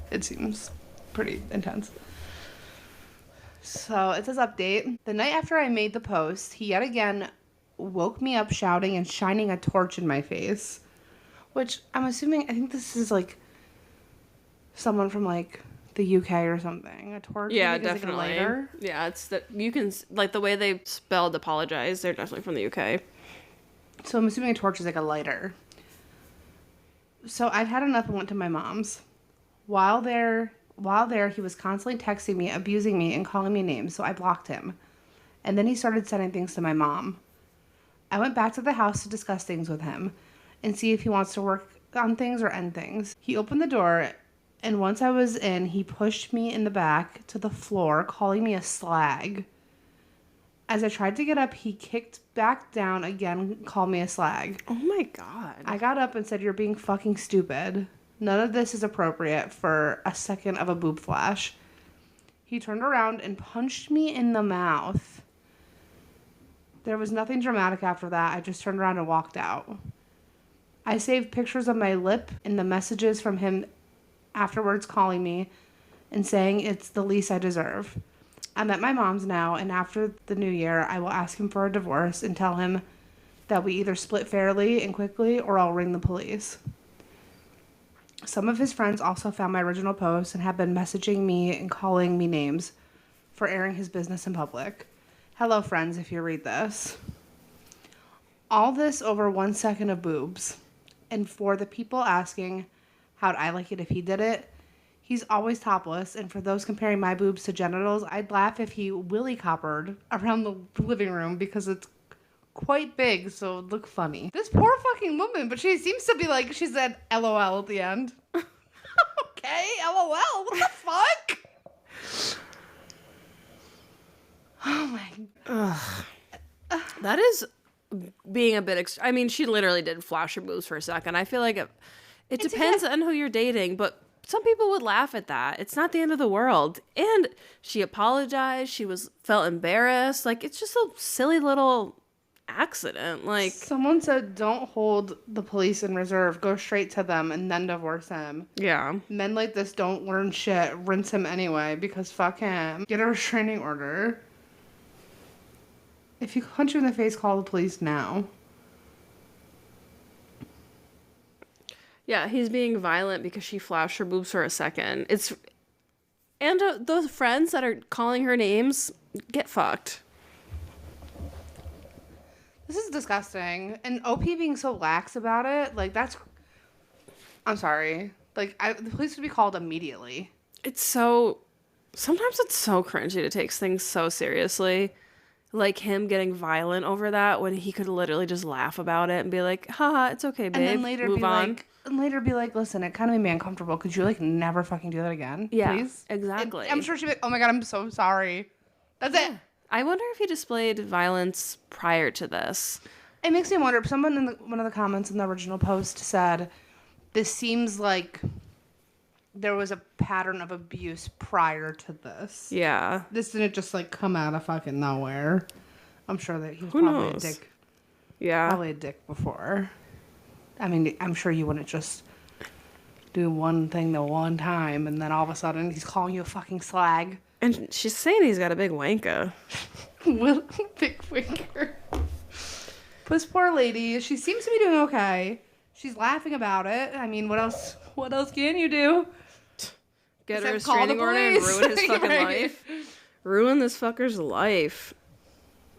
It seems pretty intense. So it says update. The night after I made the post, he yet again woke me up shouting and shining a torch in my face. Which I'm assuming, I think this is like someone from like the UK or something. A torch?
Yeah,
is, like, a
definitely.
lighter.
Yeah, it's that you can, like, the way they spelled apologize, they're definitely from the UK.
So I'm assuming a torch is like a lighter. So I've had enough and went to my mom's. While While there, he was constantly texting me, abusing me, and calling me names, so I blocked him. And then he started sending things to my mom. I went back to the house to discuss things with him and see if he wants to work on things or end things. He opened the door, and once I was in, he pushed me in the back to the floor, calling me a slag. As I tried to get up, he kicked back down again, called me a slag.
Oh my God.
I got up and said, "You're being fucking stupid. None of this is appropriate for a second of a boob flash." He turned around and punched me in the mouth. There was nothing dramatic after that. I just turned around and walked out. I saved pictures of my lip and the messages from him afterwards calling me and saying it's the least I deserve. I'm at my mom's now, and after the new year, I will ask him for a divorce and tell him that we either split fairly and quickly or I'll ring the police. Some of his friends also found my original post and have been messaging me and calling me names for airing his business in public. Hello, friends, if you read this. All this over 1 second of boobs. And for the people asking, how'd I like it if he did it? He's always topless, and for those comparing my boobs to genitals, I'd laugh if he willy coppered around the living room because it's quite big, so it'd look funny. This poor fucking woman, but she seems to be like, she said LOL at the end. Okay, LOL, what the fuck? Oh my.
Ugh. That is being a bit I mean, she literally did flash her boobs for a second. I feel like it depends on who you're dating, but some people would laugh at that. It's not the end of the world. And she apologized. She felt embarrassed. Like, it's just a silly little accident. Like,
someone said, don't hold the police in reserve. Go straight to them and then divorce him.
yeah.
Men like this don't learn shit. Rinse him anyway because fuck him. Get a restraining order. If you punch you in the face, call the police now.
Yeah, he's being violent because she flashed her boobs for a second. And those friends that are calling her names, get fucked.
This is disgusting. And OP being so lax about it, like, that's... I'm sorry. Like, the police would be called immediately.
Sometimes it's so cringy to take things so seriously. Like him getting violent over that when he could literally just laugh about it and be like, haha, it's okay, babe.
And then later
move
be
on.
like... And later be like, listen, it kind of made me uncomfortable. Could you, like, never fucking do that again?
Yeah,
please?
exactly.
And I'm sure she'd be like, oh my God, I'm so sorry. That's it.
I wonder if he displayed violence prior to this.
It makes me wonder. Someone in one of the comments in the original post said, this seems like there was a pattern of abuse prior to this.
Yeah.
This didn't just, like, come out of fucking nowhere. I'm sure that he was
Who
probably
knows?
a dick.
Yeah.
Probably a dick before. I mean, I'm sure you wouldn't just do one thing the one time and then all of a sudden he's calling you a fucking slag.
And she's saying he's got a big wanka.
Big finger. This poor lady, she seems to be doing okay. She's laughing about it. I mean, what else can you do?
Get a
Except call the
restraining order and
police.
ruin his fucking
Right.
life. Ruin this fucker's life.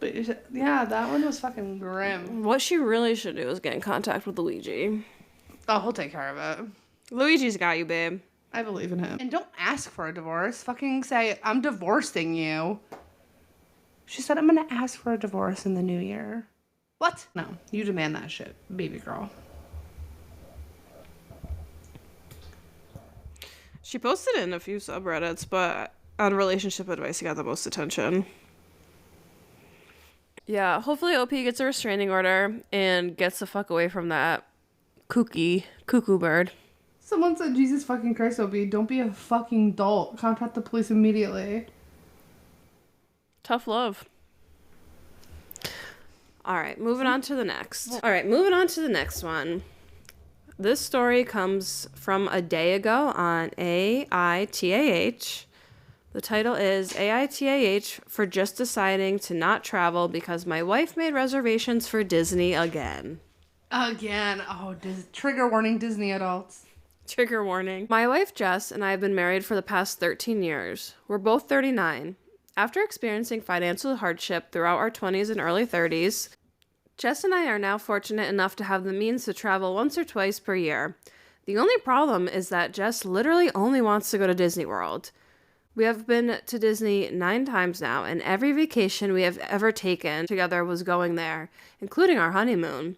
But yeah, that one was fucking grim.
What she really should do is get in contact with Luigi.
Oh, he'll take care of it.
Luigi's got you, babe.
I believe in him. And don't ask for a divorce. Fucking say, I'm divorcing you. She said, I'm going to ask for a divorce in the new year. What? No, you demand that shit, baby girl.
She posted it in a few subreddits, but on relationship advice, he got the most attention. Yeah, hopefully OP gets a restraining order and gets the fuck away from that cuckoo bird.
Someone said, Jesus fucking Christ, Opie, don't be a fucking dolt. Contact the police immediately.
Tough love. All right, moving on to the next one. This story comes from a day ago on AITAH. The title is AITAH for just deciding to not travel because my wife made reservations for Disney again.
Again. Oh, trigger warning, Disney adults.
Trigger warning. My wife Jess and I have been married for the past 13 years. We're both 39. After experiencing financial hardship throughout our 20s and early 30s, Jess and I are now fortunate enough to have the means to travel once or twice per year. The only problem is that Jess literally only wants to go to Disney World. We have been to Disney 9 times now, and every vacation we have ever taken together was going there, including our honeymoon.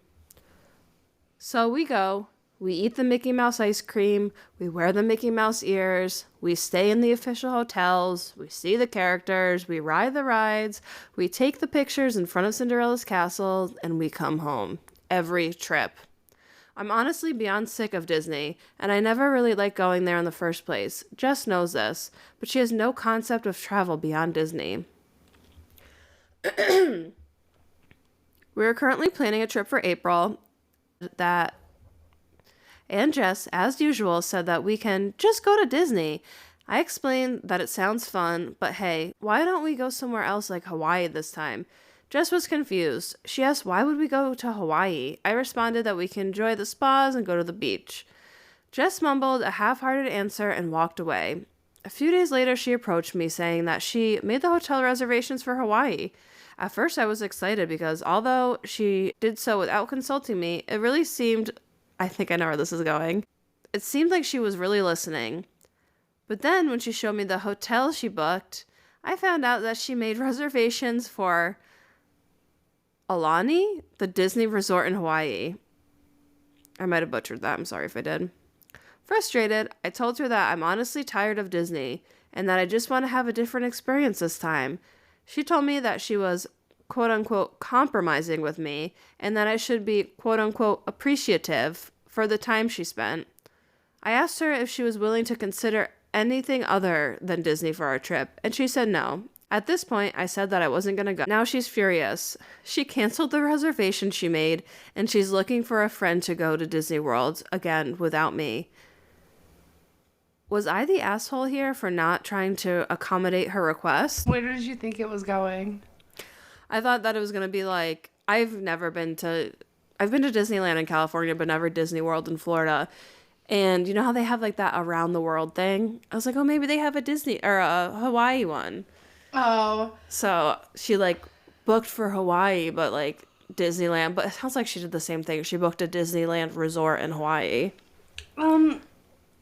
So we go, we eat the Mickey Mouse ice cream, we wear the Mickey Mouse ears, we stay in the official hotels, we see the characters, we ride the rides, we take the pictures in front of Cinderella's castle, and we come home. Every trip. I'm honestly beyond sick of Disney, and I never really liked going there in the first place. Jess knows this, but she has no concept of travel beyond Disney. We are currently planning a trip for April and Jess, as usual, said that we can just go to Disney. I explained that it sounds fun, but hey, why don't we go somewhere else like Hawaii this time? Jess was confused. She asked why would we go to Hawaii. I responded that we can enjoy the spas and go to the beach. Jess mumbled a half-hearted answer and walked away. A few days later, she approached me saying that she made the hotel reservations for Hawaii. At first, I was excited because although she did so without consulting me, it really seemed... I think I know where this is going. It seemed like she was really listening. But then, when she showed me the hotel she booked, I found out that she made reservations for Aulani, the Disney resort in Hawaii. I might have butchered that. I'm sorry if I did. Frustrated, I told her that I'm honestly tired of Disney and that I just want to have a different experience this time. She told me that she was quote-unquote compromising with me and that I should be quote-unquote appreciative for the time she spent. I asked her if she was willing to consider anything other than Disney for our trip, and she said no. At this point, I said that I wasn't going to go. Now she's furious. She canceled the reservation she made, and she's looking for a friend to go to Disney World, again, without me. Was I the asshole here for not trying to accommodate her request?
Where did you think it was going?
I thought that it was going to be like, I've been to Disneyland in California, but never Disney World in Florida. And you know how they have like that around the world thing? I was like, oh, maybe they have a Disney or a Hawaii one.
Oh.
So she like booked for Hawaii, but like Disneyland. But it sounds like she did the same thing. She booked a Disneyland resort in Hawaii.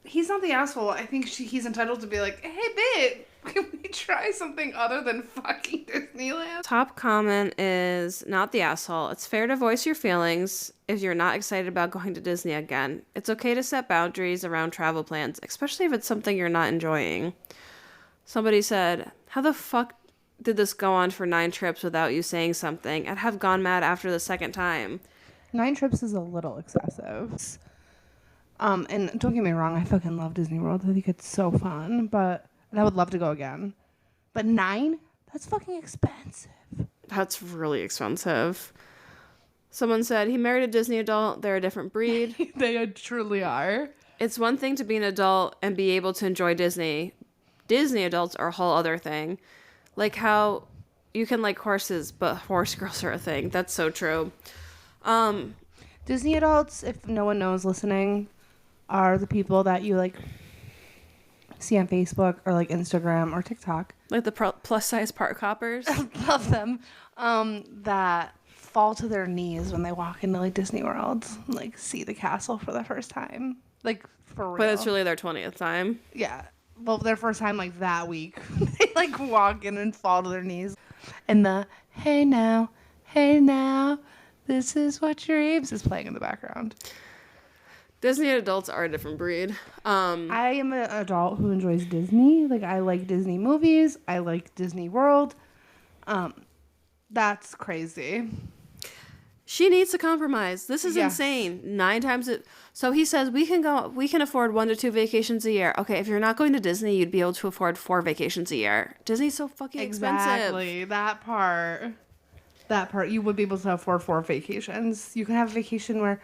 He's not the asshole. I think he's entitled to be like, hey, babe, can we try something other than fucking Disneyland?
Top comment is not the asshole. It's fair to voice your feelings if you're not excited about going to Disney again. It's okay to set boundaries around travel plans, especially if it's something you're not enjoying. Somebody said, how the fuck did this go on for 9 trips without you saying something? I'd have gone mad after the second time.
9 trips is a little excessive. And don't get me wrong, I fucking love Disney World. I think it's so fun, and I would love to go again. But 9? That's fucking expensive.
That's really expensive. Someone said, he married a Disney adult. They're a different breed.
They truly are.
It's one thing to be an adult and be able to enjoy Disney. Disney adults are a whole other thing. Like how you can like horses, but horse girls are a thing. That's so true.
Disney adults, if no one knows listening, are the people that you like see on Facebook or like Instagram or TikTok.
Like the plus size park hoppers.
Love them. That fall to their knees when they walk into like Disney World, like see the castle for the first time. Like for real.
But it's really their 20th time.
Yeah. Well, their first time like that week. They like walk in and fall to their knees. And the hey now, this is what your dreams is playing in the background.
Disney adults are a different breed.
I am an adult who enjoys Disney. Like, I like Disney movies. I like Disney World. That's crazy.
She needs to compromise. This is insane. 9 times it. So he says we can afford 1 to 2 vacations a year. Okay, if you're not going to Disney, you'd be able to afford 4 vacations a year. Disney's so fucking expensive.
Exactly. That part. You would be able to afford 4 vacations. You can have a vacation where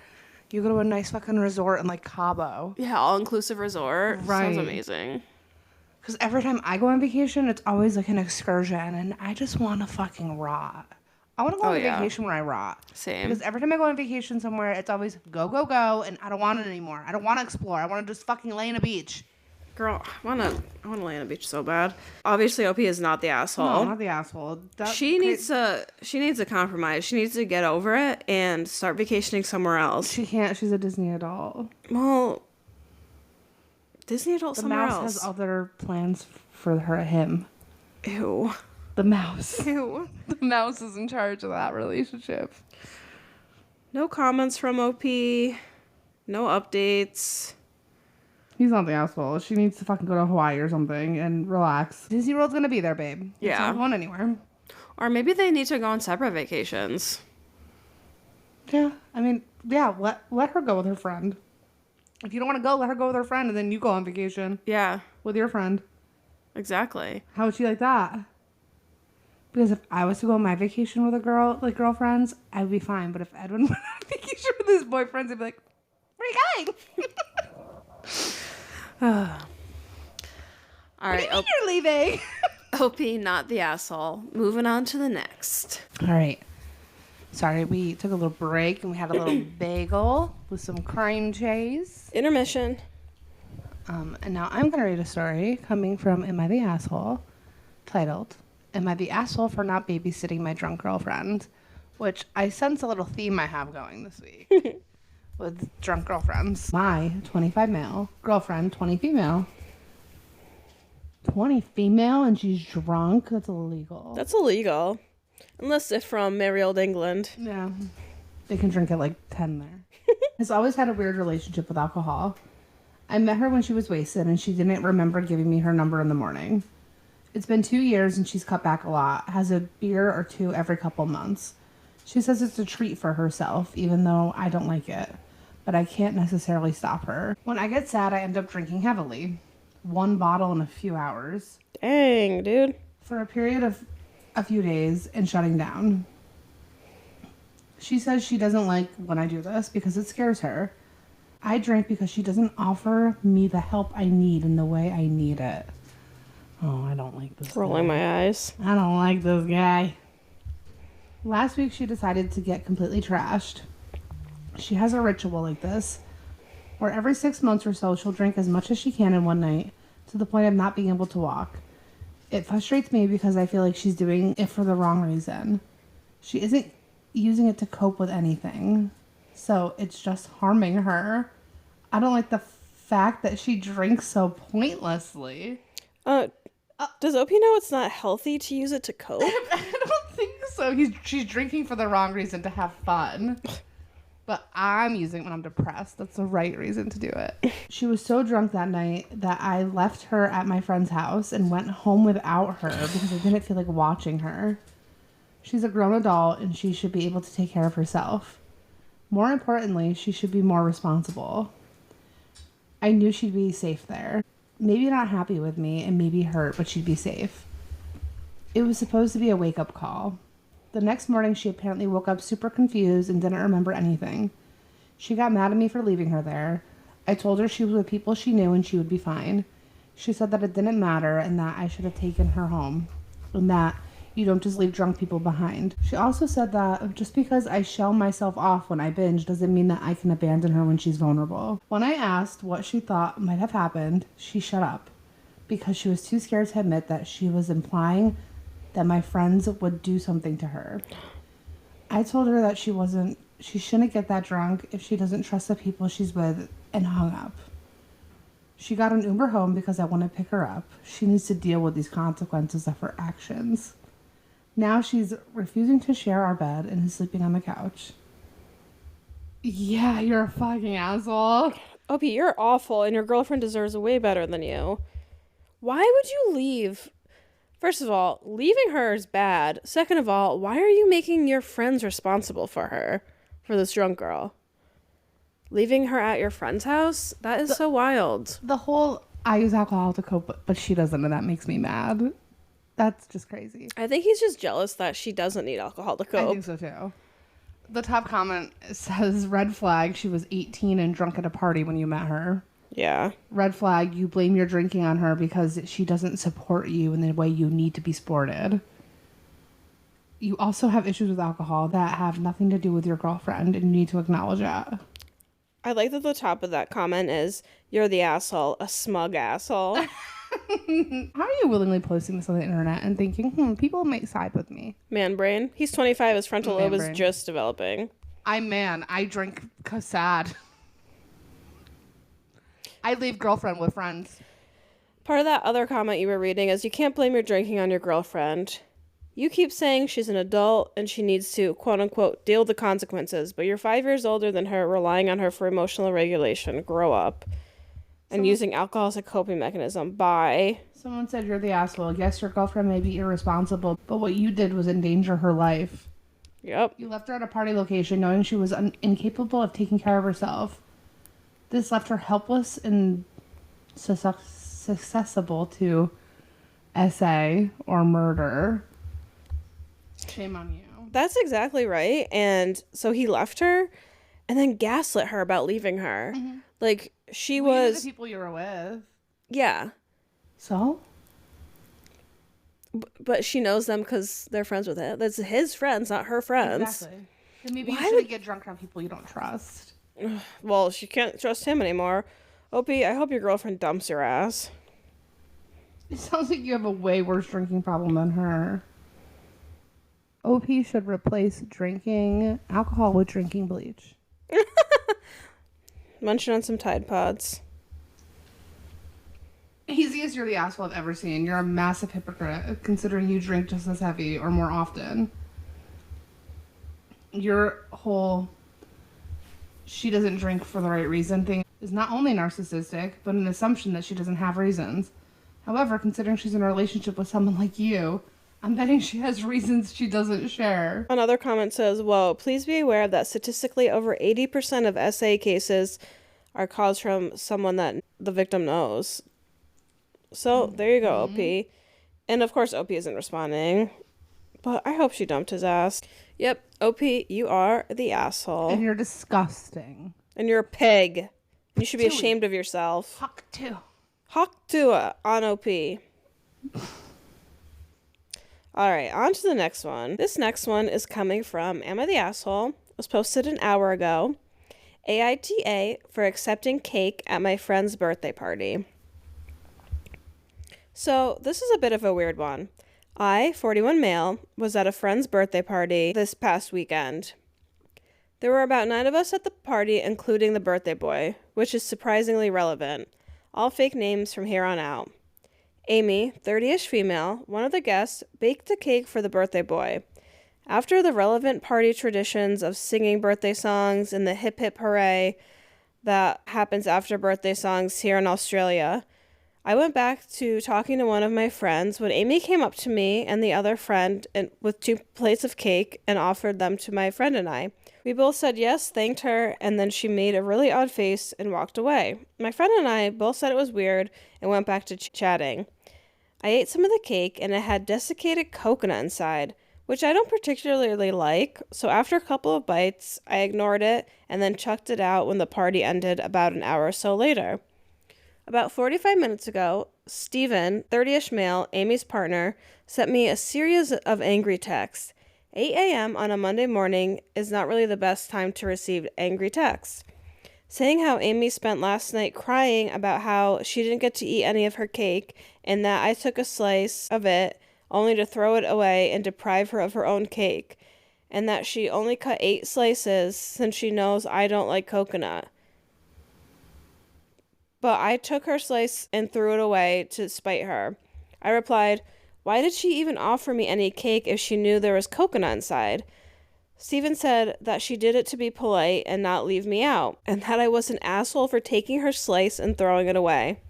you go to a nice fucking resort in like Cabo.
Yeah, all-inclusive resort.
Right.
Sounds amazing.
Because every time I go on vacation, it's always like an excursion, and I just want to fucking rot. I want to go on vacation where I rot.
Same.
Because every time I go on vacation somewhere, it's always go, go, go, and I don't want it anymore. I don't want to explore. I want to just fucking lay on a beach.
Girl, I wanna lay on a beach so bad. Obviously, OP is not the asshole.
No, not the asshole.
She needs to compromise. She needs to get over it and start vacationing somewhere else.
She can't. She's a Disney adult.
Well, Disney adult
The
somewhere
mouse
else.
has other plans for him.
Ew.
The mouse.
Ew.
The mouse is in charge of that relationship.
No comments from OP. No updates.
He's not the asshole. She needs to fucking go to Hawaii or something and relax. Disney World's gonna be there, babe. It's
Yeah.
not going anywhere.
Or maybe they need to go on separate vacations.
Yeah, I mean, yeah, let her go with her friend. If you don't want to go, let her go with her friend, and then you go on vacation
Yeah,
with your friend.
exactly.
How would she like that? Because if I was to go on my vacation with a girl, like girlfriends, I would be fine. But if Edwin went on vacation with his boyfriends, I'd be like, "Where are you going?"
All right,
What do you mean you're leaving?
OP, not the asshole. Moving on to the next.
All right. Sorry, we took a little break and we had a little bagel with some cream cheese.
Intermission.
And now I'm going to read a story coming from Am I the Asshole? Titled, Am I the Asshole for Not Babysitting My Drunk Girlfriend? Which I sense a little theme I have going this week with drunk girlfriends. My 25 male girlfriend, 20 female. 20 female and she's drunk? That's illegal.
That's illegal. Unless they're from merry old England.
Yeah. They can drink at like 10 there. Has always had a weird relationship with alcohol. I met her when she was wasted and she didn't remember giving me her number in the morning. It's been 2 years and she's cut back a lot. Has a beer or two every couple months. She says it's a treat for herself, even though I don't like it. But I can't necessarily stop her. When I get sad, I end up drinking heavily. 1 bottle in a few hours.
Dang, dude.
For a period of a few days and shutting down. She says she doesn't like when I do this because it scares her. I drink because she doesn't offer me the help I need in the way I need it. Oh, I don't like this
Rolling
guy.
my eyes.
I don't like this guy. Last week she decided to get completely trashed. She has a ritual like this, where every 6 months or so she'll drink as much as she can in one night, to the point of not being able to walk. It frustrates me because I feel like she's doing it for the wrong reason. She isn't using it to cope with anything, so it's just harming her. I don't like the fact that she drinks so pointlessly.
Does OP know it's not healthy to use it to cope?
I don't think so. She's drinking for the wrong reason, to have fun. But I'm using it when I'm depressed. That's the right reason to do it. She was so drunk that night that I left her at my friend's house and went home without her because I didn't feel like watching her. She's a grown adult and she should be able to take care of herself. More importantly, she should be more responsible. I knew she'd be safe there. Maybe not happy with me and maybe hurt, but she'd be safe. It was supposed to be a wake-up call. The next morning, she apparently woke up super confused and didn't remember anything. She got mad at me for leaving her there. I told her she was with people she knew and she would be fine. She said that it didn't matter and that I should have taken her home, and that you don't just leave drunk people behind. She also said that just because I shell myself off when I binge doesn't mean that I can abandon her when she's vulnerable. When I asked what she thought might have happened, she shut up because she was too scared to admit that she was implying that my friends would do something to her. I told her that she shouldn't get that drunk if she doesn't trust the people she's with, and hung up. She got an Uber home because I want to pick her up. She needs to deal with these consequences of her actions. Now she's refusing to share our bed and is sleeping on the couch. Yeah, you're a fucking asshole.
OP, you're awful and your girlfriend deserves way better than you. Why would you leave? First of all, leaving her is bad. Second of all, why are you making your friends responsible for her? For this drunk girl? Leaving her at your friend's house? That is so wild.
The whole, I use alcohol to cope, but she doesn't, and that makes me mad. That's just crazy.
I think he's just jealous that she doesn't need alcohol to
I
cope.
think so too. The top comment says, red flag, she was 18 and drunk at a party when you met her.
Yeah.
Red flag, you blame your drinking on her because she doesn't support you in the way you need to be supported. You also have issues with alcohol that have nothing to do with your girlfriend, and you need to acknowledge that.
I like that the top of that comment is, you're the asshole, a smug asshole.
How are you willingly posting this on the internet and thinking, people might side with me?
Man brain. He's 25, his frontal
Man
lobe is
brain.
just developing.
I drink sad. I'd leave girlfriend with friends.
Part of that other comment you were reading is you can't blame your drinking on your girlfriend. You keep saying she's an adult and she needs to, quote unquote, deal with the consequences, but you're 5 years older than her, relying on her for emotional regulation. Grow up. And using alcohol as a coping mechanism. Bye.
Someone said you're the asshole. Yes, your girlfriend may be irresponsible, but what you did was endanger her life.
Yep.
You left her at a party location knowing she was incapable of taking care of herself. This left her helpless and susceptible to SA or murder. Shame on you.
That's exactly right. And so he left her and then gaslit her about leaving her.
Mm-hmm.
Like, she
Well, you knew
was...
the people you were with.
Yeah.
So?
But she knows them because they're friends with it. That's his friends, not her friends.
Exactly. Then maybe you shouldn't get drunk around people you don't trust.
Well, she can't trust him anymore. Opie, I hope your girlfriend dumps your ass.
It sounds like you have a way worse drinking problem than her. OP should replace drinking alcohol with drinking bleach.
Munching on some Tide Pods.
Easiest you're the asshole I've ever seen. You're a massive hypocrite, considering you drink just as heavy or more often. Your whole she doesn't drink for the right reason thing is not only narcissistic, but an assumption that she doesn't have reasons. However, considering she's in a relationship with someone like you, I'm betting she has reasons she doesn't share.
Another comment says, whoa, please be aware that statistically over 80% of SA cases are caused from someone that the victim knows. So, there you go, OP. And of course, OP isn't responding. But I hope she dumped his ass. Yep, OP, you are the asshole.
And you're disgusting.
And you're a pig. You should be ashamed of yourself.
Fuck too.
Hawk Tua on OP. Alright, on to the next one. This next one is coming from Am I the Asshole? It was posted an hour ago. AITA for accepting cake at my friend's birthday party. So, this is a bit of a weird one. I, 41 male, was at a friend's birthday party this past weekend. There were about 9 of us at the party, including the birthday boy, which is surprisingly relevant. All fake names from here on out. Amy, 30-ish female, one of the guests, baked a cake for the birthday boy. After the relevant party traditions of singing birthday songs and the hip hip hooray that happens after birthday songs here in Australia, I went back to talking to one of my friends when Amy came up to me and the other friend with 2 plates of cake and offered them to my friend and I. We both said yes, thanked her, and then she made a really odd face and walked away. My friend and I both said it was weird and went back to chatting. I ate some of the cake and it had desiccated coconut inside, which I don't particularly like, so after a couple of bites, I ignored it and then chucked it out when the party ended about an hour or so later. About 45 minutes ago, Steven, 30-ish male, Amy's partner, sent me a series of angry texts. 8 a.m. on a Monday morning is not really the best time to receive angry texts. Saying how Amy spent last night crying about how she didn't get to eat any of her cake and that I took a slice of it only to throw it away and deprive her of her own cake, and that she only cut 8 slices since she knows I don't like coconut. But I took her slice and threw it away to spite her. I replied, why did she even offer me any cake if she knew there was coconut inside? Steven said that she did it to be polite and not leave me out, and that I was an asshole for taking her slice and throwing it away.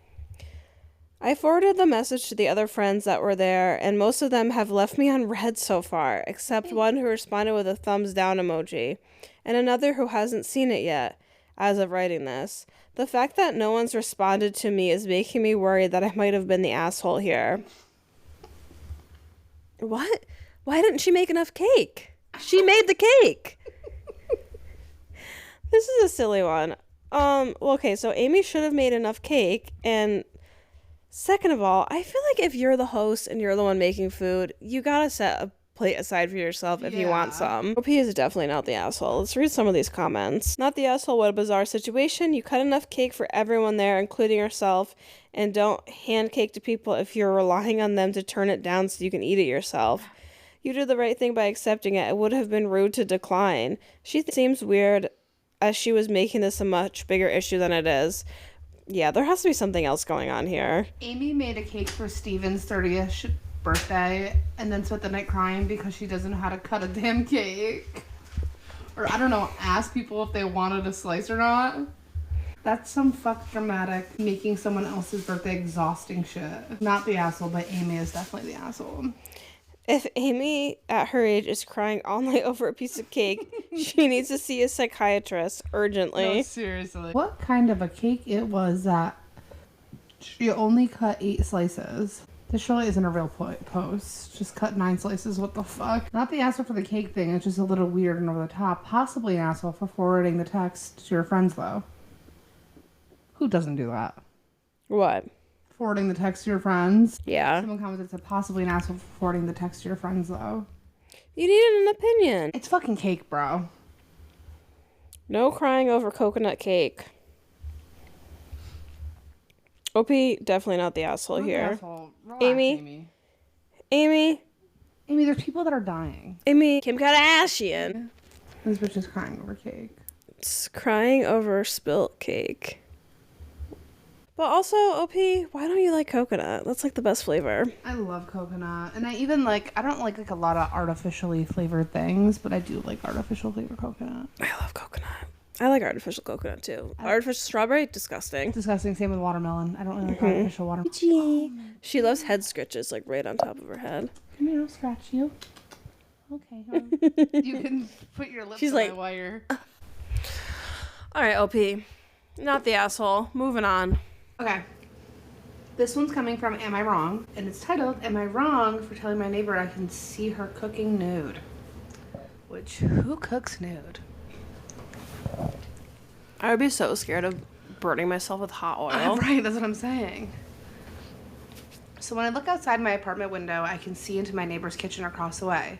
I forwarded the message to the other friends that were there, and most of them have left me on red so far, except one who responded with a thumbs down emoji, and another who hasn't seen it yet, as of writing this. The fact that no one's responded to me is making me worried that I might have been the asshole here. What? Why didn't she make enough cake? She made the cake! This is a silly one. Well, okay, so Amy should have made enough cake, and second of all, I feel like if you're the host and you're the one making food, you gotta set a plate aside for yourself if you want some. OP is definitely not the asshole. Let's read some of these comments. Not the asshole, what a bizarre situation. You cut enough cake for everyone there, including yourself, and don't hand cake to people if you're relying on them to turn it down so you can eat it yourself. You did the right thing by accepting it. It would have been rude to decline. She seems weird as she was making this a much bigger issue than it is. Yeah, there has to be something else going on here.
Amy made a cake for Steven's 30th birthday and then spent the night crying because she doesn't know how to cut a damn cake. Or, I don't know, ask people if they wanted a slice or not. That's some fuck dramatic, making someone else's birthday exhausting shit. Not the asshole, but Amy is definitely the asshole.
If Amy, at her age, is crying all night over a piece of cake, she needs to see a psychiatrist urgently.
No, seriously. What kind of a cake it was that she only cut 8 slices? This surely isn't a real post. Just cut 9 slices, what the fuck? Not the asshole for the cake thing, it's just a little weird and over the top. Possibly an asshole for forwarding the text to your friends, though. Who doesn't do that?
What?
Forwarding the text to your friends.
Yeah.
Someone commented said possibly an asshole for forwarding the text to your friends, though.
You needed an opinion.
It's fucking cake, bro.
No crying over coconut cake. OP, definitely not the asshole
Not the
here.
asshole. Relax,
Amy.
Amy, there's people that are dying.
Kim Kardashian.
This bitch is crying over cake.
It's crying over spilt cake. But also, OP, why don't you like coconut? That's like the best flavor.
I love coconut. And I even I don't like a lot of artificially flavored things, but I do like artificial flavored coconut.
I love coconut. I like artificial coconut too. Artificial strawberry, disgusting.
Disgusting. Same with watermelon. I don't really like artificial watermelon.
She loves head scratches like right on top of her head.
Come here, I'll scratch you. Okay. You can put your lips
She's
on
like,
my wire.
All right, OP. Not the asshole. Moving on.
Okay. This one's coming from Am I Wrong? And it's titled, Am I Wrong for Telling My Neighbor I Can See Her Cooking Nude? Which, who cooks nude?
I would be so scared of burning myself with hot oil.
Right, that's what I'm saying. So when I look outside my apartment window, I can see into my neighbor's kitchen across the way.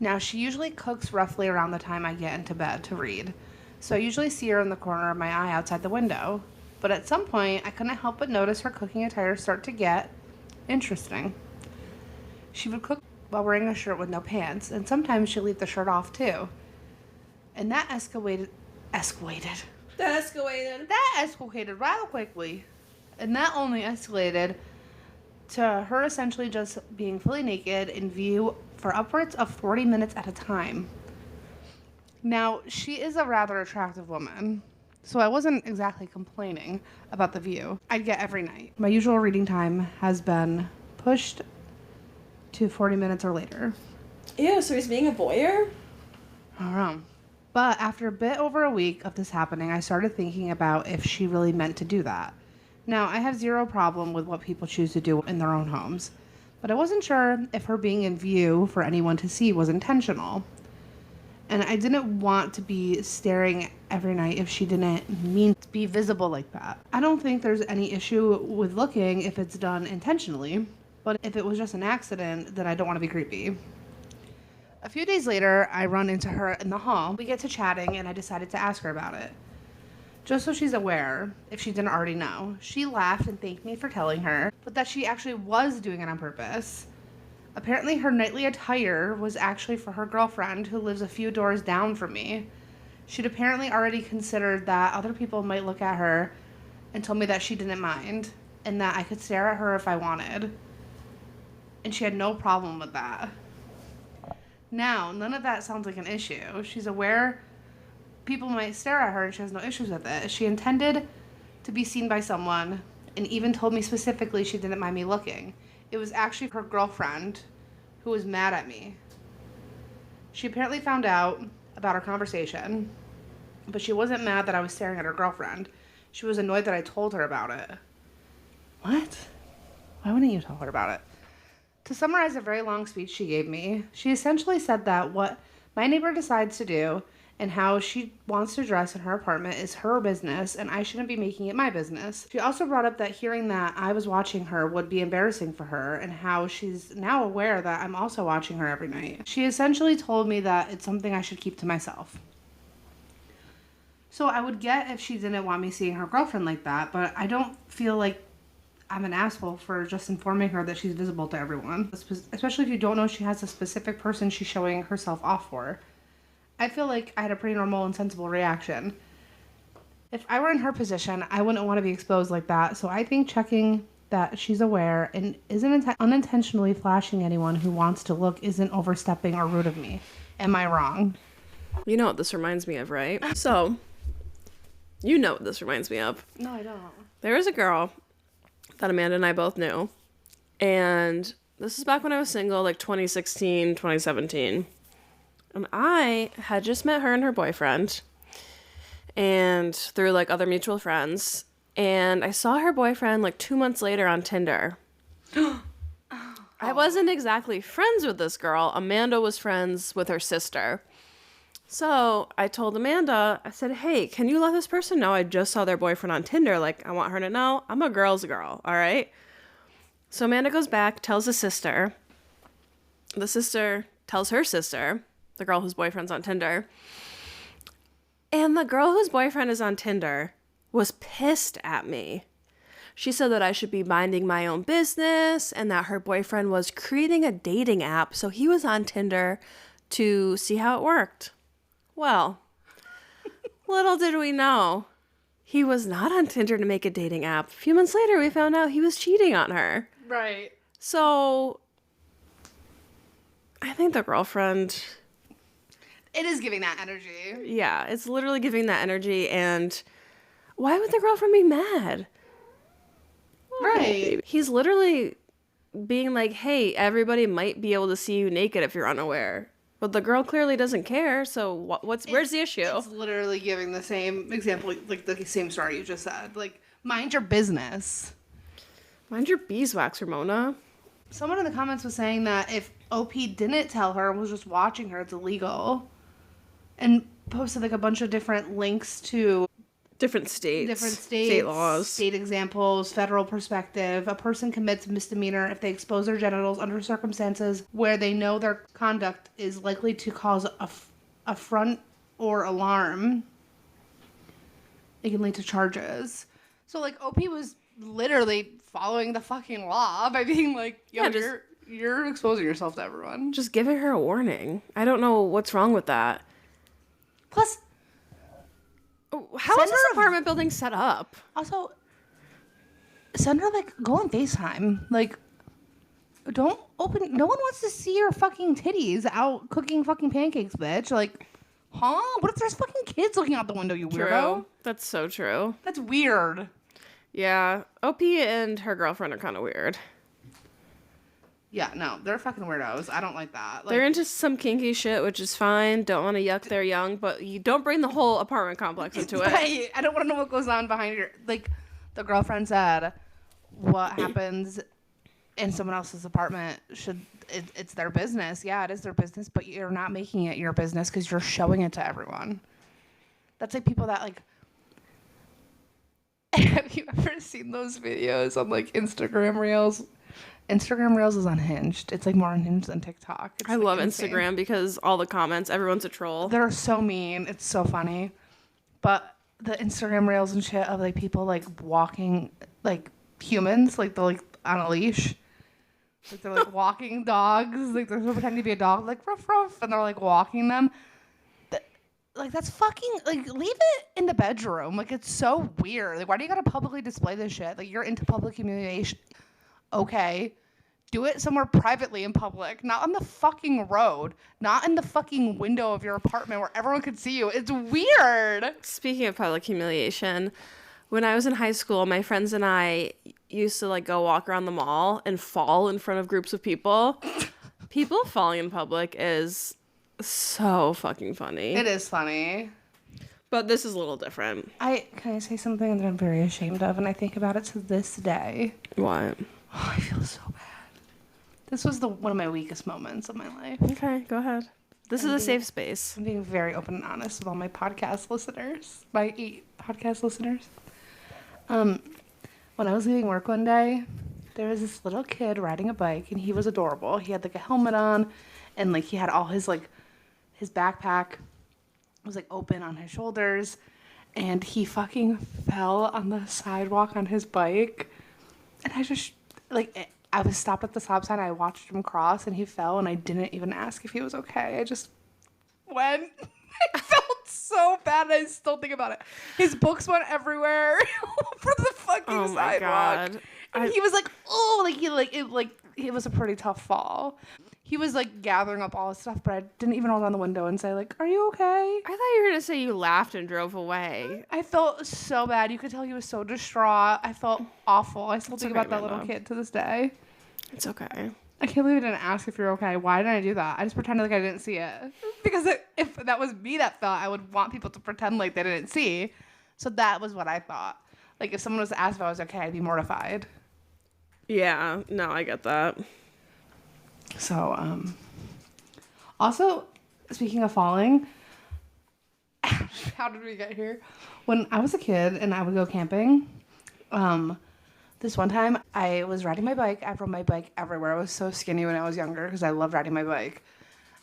Now, she usually cooks roughly around the time I get into bed to read. So I usually see her in the corner of my eye outside the window. But at some point, I couldn't help but notice her cooking attire start to get interesting. She would cook while wearing a shirt with no pants, and sometimes she'd leave the shirt off too. And that escalated rather quickly. And that only escalated to her essentially just being fully naked in view for upwards of 40 minutes at a time. Now, she is a rather attractive woman, so I wasn't exactly complaining about the view I'd get every night. My usual reading time has been pushed to 40 minutes or later.
Ew, so he's being a voyeur?
I don't know. But after a bit over a week of this happening, I started thinking about if she really meant to do that. Now, I have zero problem with what people choose to do in their own homes, but I wasn't sure if her being in view for anyone to see was intentional. And I didn't want to be staring every night if she didn't mean to be visible like that. I don't think there's any issue with looking if it's done intentionally, but if it was just an accident, then I don't want to be creepy. A few days later, I run into her in the hall. We get to chatting, and I decided to ask her about it. Just so she's aware, if she didn't already know. She laughed and thanked me for telling her, but that she actually was doing it on purpose. Apparently, her nightly attire was actually for her girlfriend, who lives a few doors down from me. She'd apparently already considered that other people might look at her and told me that she didn't mind, and that I could stare at her if I wanted. And she had no problem with that. Now, none of that sounds like an issue. She's aware people might stare at her and she has no issues with it. She intended to be seen by someone and even told me specifically she didn't mind me looking. It was actually her girlfriend who was mad at me. She apparently found out about our conversation, but she wasn't mad that I was staring at her girlfriend. She was annoyed that I told her about it. What? Why wouldn't you tell her about it? To summarize a very long speech she gave me, she essentially said that what my neighbor decides to do and how she wants to dress in her apartment is her business, and I shouldn't be making it my business. She also brought up that hearing that I was watching her would be embarrassing for her, and how she's now aware that I'm also watching her every night. She essentially told me that it's something I should keep to myself. So I would get if she didn't want me seeing her girlfriend like that, but I don't feel like I'm an asshole for just informing her that she's visible to everyone, especially if you don't know she has a specific person she's showing herself off for. I feel like I had a pretty normal and sensible reaction. If I were in her position, I wouldn't want to be exposed like that. So I think checking that she's aware and isn't unintentionally flashing anyone who wants to look isn't overstepping or rude of me. Am I wrong?
You know what this reminds me of, right? So, you know what this reminds me of.
No, I don't.
There was a girl that Amanda and I both knew. And this is back when I was single, like 2016, 2017. And I had just met her and her boyfriend. And through like other mutual friends. And I saw her boyfriend like 2 months later on Tinder. I wasn't exactly friends with this girl. Amanda was friends with her sister. So I told Amanda, I said, hey, can you let this person know I just saw their boyfriend on Tinder? Like, I want her to know I'm a girl's girl, all right? So Amanda goes back, tells the sister. The sister tells her sister, the girl whose boyfriend's on Tinder. And the girl whose boyfriend is on Tinder was pissed at me. She said that I should be minding my own business and that her boyfriend was creating a dating app, so he was on Tinder to see how it worked. Well, little did we know, he was not on Tinder to make a dating app. A few months later, we found out he was cheating on her.
Right.
So, I think the girlfriend...
It is giving that energy.
Yeah, it's literally giving that energy, and why would the girlfriend be mad?
Right.
He's literally being like, hey, everybody might be able to see you naked if you're unaware. But the girl clearly doesn't care, so where's the issue?
It's literally giving the same example, like the same story you just said. Like, mind your business.
Mind your beeswax, Ramona.
Someone in the comments was saying that if OP didn't tell her and was just watching her, it's illegal. And posted like a bunch of different links to
Different states.
state
laws.
state examples, federal perspective. A person commits a misdemeanor if they expose their genitals under circumstances where they know their conduct is likely to cause affront or alarm. It can lead to charges. So like OP was literally following the fucking law by being like, yo,
Yeah,
you're exposing yourself to everyone.
Just giving her a warning. I don't know what's wrong with that.
Plus,
how is this apartment building set up?
also, send her, like, go on FaceTime. Like, don't open... No one wants to see your fucking titties out cooking fucking pancakes, bitch. Like, huh? What if there's fucking kids looking out the window, you weirdo?
True. That's so true.
That's weird.
Yeah. OP and her girlfriend are kind of weird.
Yeah, no, they're fucking weirdos. I don't like that. Like,
They're into some kinky shit, which is fine. Don't want to yuck their young, but you don't bring the whole apartment complex into it.
right. I don't want to know what goes on behind your... Like, the girlfriend said, what happens in someone else's apartment it's their business. Yeah, it is their business, but you're not making it your business because you're showing it to everyone. That's like people that, like... Have you ever seen those videos on, like, Instagram Reels? Instagram Reels is unhinged. It's like more unhinged than TikTok. It's,
I
like,
love
insane.
Instagram because all the comments, everyone's a troll.
They're so mean. It's so funny. But the Instagram Reels and shit of like people like walking like humans, like they're like on a leash. Like they're like walking dogs. Like they're pretending to be a dog, like ruff ruff, and they're like walking them. Like that's fucking like leave it in the bedroom. Like it's so weird. Like why do you gotta publicly display this shit? Like you're into public humiliation. Okay. Do it somewhere privately in public, not on the fucking road, not in the fucking window of your apartment where everyone could see you. It's weird.
Speaking of public humiliation, when I was in high school, my friends and I used to like go walk around the mall and fall in front of groups of people. People falling in public is so fucking funny.
It is funny.
But this is a little different.
Can I say something that I'm very ashamed of, and I think about it to this day.
What?
Oh, I feel so bad. This was one of my weakest moments of my life.
Okay, go ahead. This is a safe space.
I'm being very open and honest with all my podcast listeners. My 8 podcast listeners. When I was leaving work one day, there was this little kid riding a bike, and he was adorable. He had like a helmet on, and like he had all his like his backpack was like open on his shoulders, and he fucking fell on the sidewalk on his bike, and I just like. I was stopped at the stop sign. I watched him cross, and he fell, and I didn't even ask if he was okay. I just went. I felt felt so bad. I still think about it. His books went everywhere for the fucking
Oh my
sidewalk.
God.
And he was like, oh, it was a pretty tough fall. He was like gathering up all his stuff, but I didn't even roll down the window and say like, "Are you okay?"
I thought you were going to say you laughed and drove away.
I felt so bad. You could tell he was so distraught. I felt awful. I still think
okay,
about that little
Amanda.
kid to this day.
It's okay.
I can't believe I didn't ask if you're okay. Why didn't I do that? I just pretended like I didn't see it. Because if that was me that thought, I would want people to pretend like they didn't see. So that was what I thought. Like if someone was to ask if I was okay, I'd be mortified.
Yeah, no, I get that.
So, also, speaking of falling, how did we get here? When I was a kid and I would go camping, this one time I was riding my bike. I rode my bike everywhere. I was so skinny when I was younger because I loved riding my bike.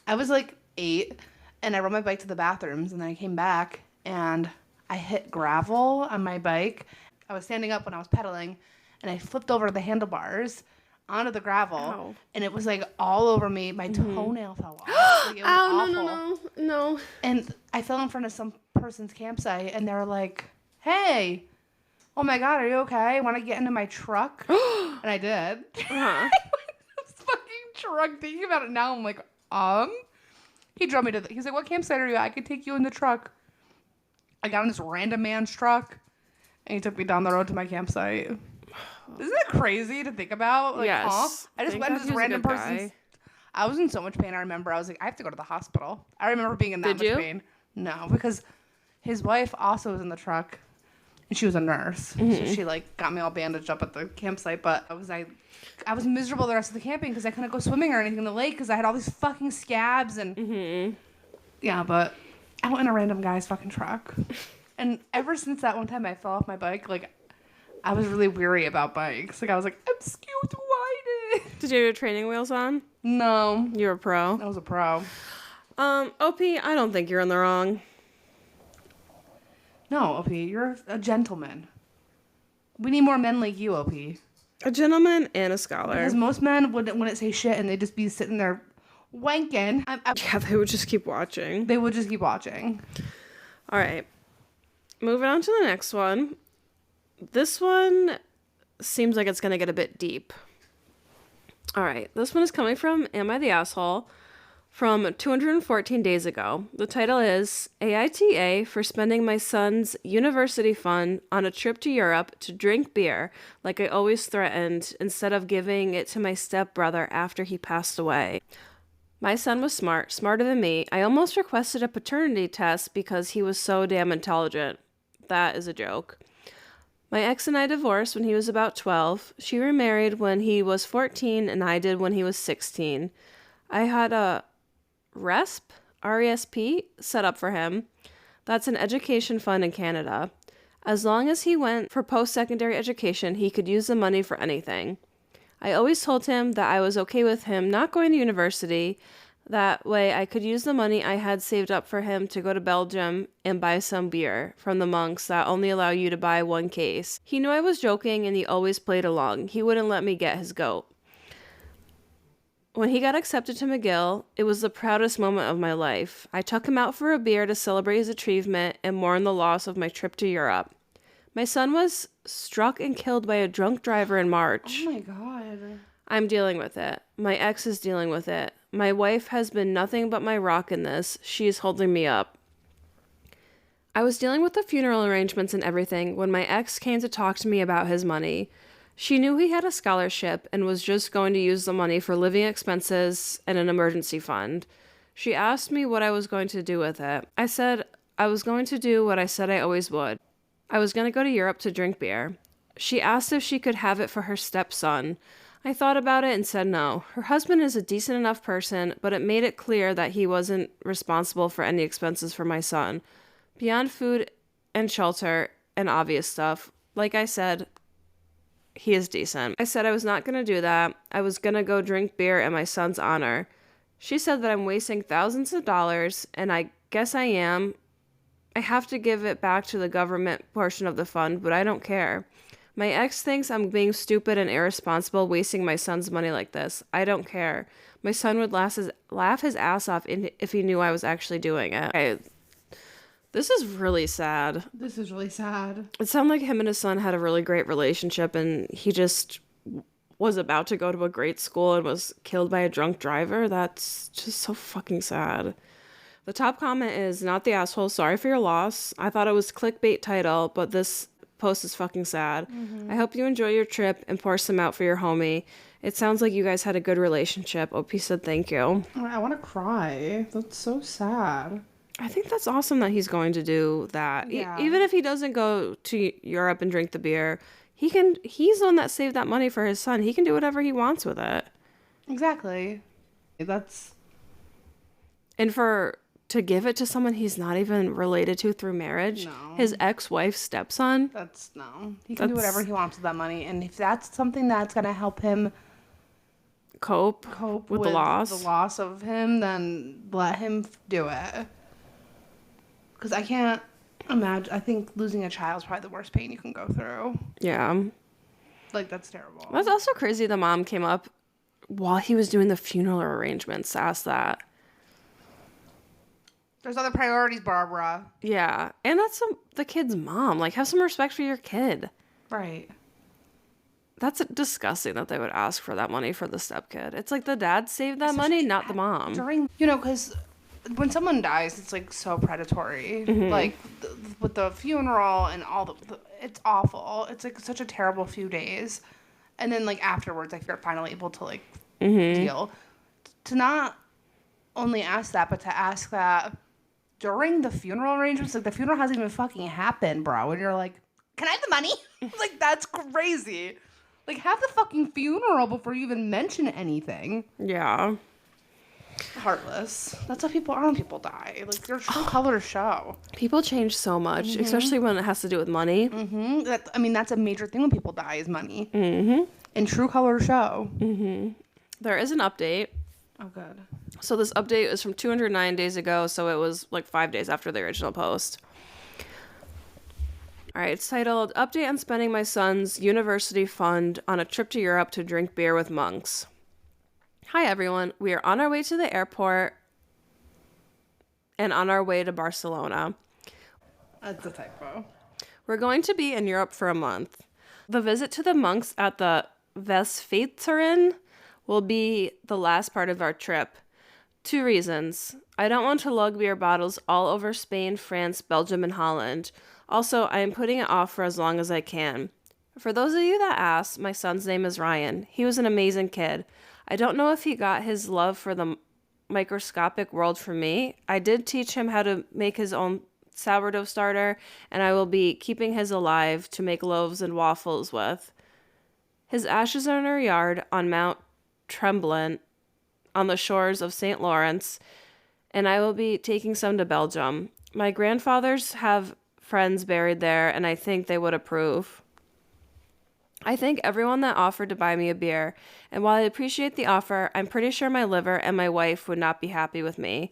I was like 8 and I rode my bike to the bathrooms and then I came back and I hit gravel on my bike. I was standing up when I was pedaling and I flipped over the handlebars onto the gravel.
Ow.
And it was like all over me. My toenail fell off. Like, it was awful.
No.
And I fell in front of some person's campsite and they were like, "Hey, oh my God, are you okay? Want to get into my truck?" And I did.
Uh-huh.
I went in this fucking truck. Thinking about it now, I'm like, He drove me to he's like, "What campsite are you at? I could take you in the truck." I got in this random man's truck and he took me down the road to my campsite. Isn't that crazy to think about? Like,
Yes.
I just
Thank
went
God
to this
he was a
random
good
person's.
guy.
I was in so much pain. I remember I was like, I have to go to the hospital. I remember being in that
Did
much
you?
pain. No, because his wife also was in the truck, and she was a nurse. So she like got me all bandaged up at the campsite. But I was miserable the rest of the camping because I couldn't go swimming or anything in the lake because I had all these fucking scabs and yeah. But I went in a random guy's fucking truck, and ever since that one time I fell off my bike, like I was really weary about bikes. Like I was like, I'm scared to ride it.
Did you have your training wheels on?
No,
You're a pro.
I was a pro.
OP, I don't think you're in the wrong.
No, OP, you're a gentleman. We need more men like you, OP.
A gentleman and a scholar.
Because most men wouldn't say shit and they'd just be sitting there wanking.
Yeah, they would just keep watching.
They would just keep watching.
All right. Moving on to the next one. This one seems like it's going to get a bit deep. All right. This one is coming from Am I the Asshole? From 214 days ago. The title is AITA for spending my son's university fund on a trip to Europe to drink beer like I always threatened instead of giving it to my stepbrother after he passed away. My son was smart, smarter than me. I almost requested a paternity test because he was so damn intelligent. That is a joke. My ex and I divorced when he was about 12. She remarried when he was 14 and I did when he was 16. I had a RESP set up for him. That's an education fund in Canada. As long as he went for post-secondary education, he could use the money for anything. I always told him that I was okay with him not going to university. That way I could use the money I had saved up for him to go to Belgium and buy some beer from the monks that only allow you to buy one case. He knew I was joking and he always played along. He wouldn't let me get his goat. When he got accepted to McGill, it was the proudest moment of my life. I took him out for a beer to celebrate his achievement and mourn the loss of my trip to Europe. My son was struck and killed by a drunk driver in March.
Oh my God.
I'm dealing with it. My ex is dealing with it. My wife has been nothing but my rock in this. She is holding me up. I was dealing with the funeral arrangements and everything when my ex came to talk to me about his money. She knew he had a scholarship and was just going to use the money for living expenses and an emergency fund. She asked me what I was going to do with it. I said I was going to do what I said I always would. I was going to go to Europe to drink beer. She asked if she could have it for her stepson. I thought about it and said no. Her husband is a decent enough person, but it made it clear that he wasn't responsible for any expenses for my son. Beyond food and shelter and obvious stuff, like I said, he is decent. I said I was not going to do that. I was going to go drink beer in my son's honor. She said that I'm wasting thousands of dollars, and I guess I am. I have to give it back to the government portion of the fund, but I don't care. My ex thinks I'm being stupid and irresponsible wasting my son's money like this. I don't care. My son would laugh his ass off if he knew I was actually doing it. This is really sad.
This is really sad.
It sounded like him and his son had a really great relationship, and he just was about to go to a great school and was killed by a drunk driver. That's just so fucking sad. The top comment is, not the asshole, sorry for your loss. I thought it was clickbait title, but this post is fucking sad. I hope you enjoy your trip and pour some out for your homie. It sounds like you guys had a good relationship. OP said thank you.
I want to cry. That's so sad.
I think that's awesome that he's going to do that.
Yeah.
Even if he doesn't go to Europe and drink the beer, he's the one that saved that money for his son. He can do whatever he wants with it.
Exactly. That's...
And to give it to someone he's not even related to through marriage,
No.
his ex-wife's stepson.
No. He can do whatever he wants with that money. And if that's something that's going to help him
Cope with the loss
of him, then let him do it. Because I can't imagine. I think losing a child is probably the worst pain you can go through.
Yeah.
Like, that's terrible.
That's also crazy. The mom came up while he was doing the funeral arrangements to ask that.
There's other priorities, Barbara.
Yeah. And that's the kid's mom. Like, have some respect for your kid.
Right.
That's disgusting that they would ask for that money for the stepkid. It's like the dad saved that money, not the mom.
Because when someone dies, it's like so predatory. Like with the funeral and all it's awful. It's like such a terrible few days, and then like afterwards, like you're finally able to like deal. To not only ask that, but to ask that during the funeral arrangements, like the funeral hasn't even fucking happened, bro. And you're like, can I have the money? Like, that's crazy. Like, have the fucking funeral before you even mention anything.
Yeah.
Heartless. That's how people are when people die. Like, their true colors show.
People change so much, especially when it has to do with money.
That's a major thing when people die is money. And true colors show.
There is an update.
Oh, good.
So this update is from 209 days ago, so it was like 5 days after the original post. All right, it's titled, Update on Spending My Son's University Fund on a Trip to Europe to Drink Beer with Monks. Hi, everyone. We are on our way to the airport and on our way to Barcelona.
That's a typo.
We're going to be in Europe for a month. The visit to the monks at the Westfalen will be the last part of our trip. 2 reasons. I don't want to lug beer bottles all over Spain, France, Belgium, and Holland. Also, I am putting it off for as long as I can. For those of you that asked, my son's name is Ryan. He was an amazing kid. I don't know if he got his love for the microscopic world from me. I did teach him how to make his own sourdough starter, and I will be keeping his alive to make loaves and waffles with. His ashes are in our yard on Mount Tremblant on the shores of St. Lawrence, and I will be taking some to Belgium. My grandfathers have friends buried there, and I think they would approve. I thank everyone that offered to buy me a beer, and while I appreciate the offer, I'm pretty sure my liver and my wife would not be happy with me.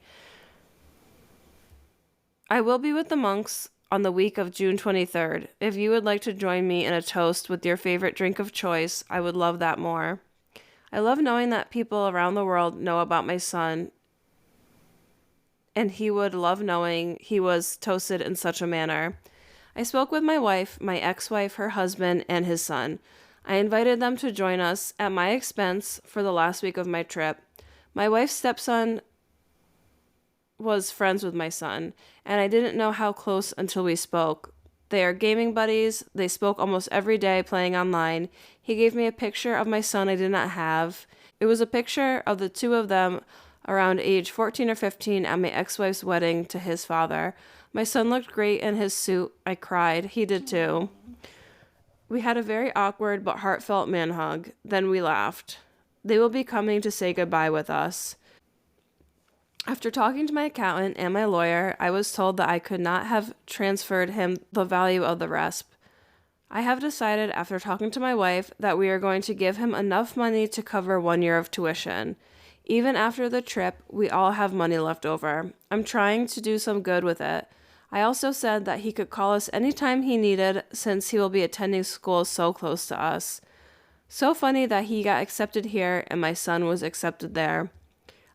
I will be with the monks on the week of June 23rd. If you would like to join me in a toast with your favorite drink of choice, I would love that more. I love knowing that people around the world know about my son, and he would love knowing he was toasted in such a manner. I spoke with my wife, my ex-wife, her husband, and his son. I invited them to join us at my expense for the last week of my trip. My wife's stepson was friends with my son, and I didn't know how close until we spoke. They are gaming buddies. They spoke almost every day playing online. He gave me a picture of my son I did not have. It was a picture of the two of them around age 14 or 15 at my ex-wife's wedding to his father. My son looked great in his suit. I cried. He did too. We had a very awkward but heartfelt man hug. Then we laughed. They will be coming to say goodbye with us. After talking to my accountant and my lawyer, I was told that I could not have transferred him the value of the RESP. I have decided after talking to my wife that we are going to give him enough money to cover 1 year of tuition. Even after the trip, we all have money left over. I'm trying to do some good with it. I also said that he could call us anytime he needed since he will be attending school so close to us. So funny that he got accepted here and my son was accepted there.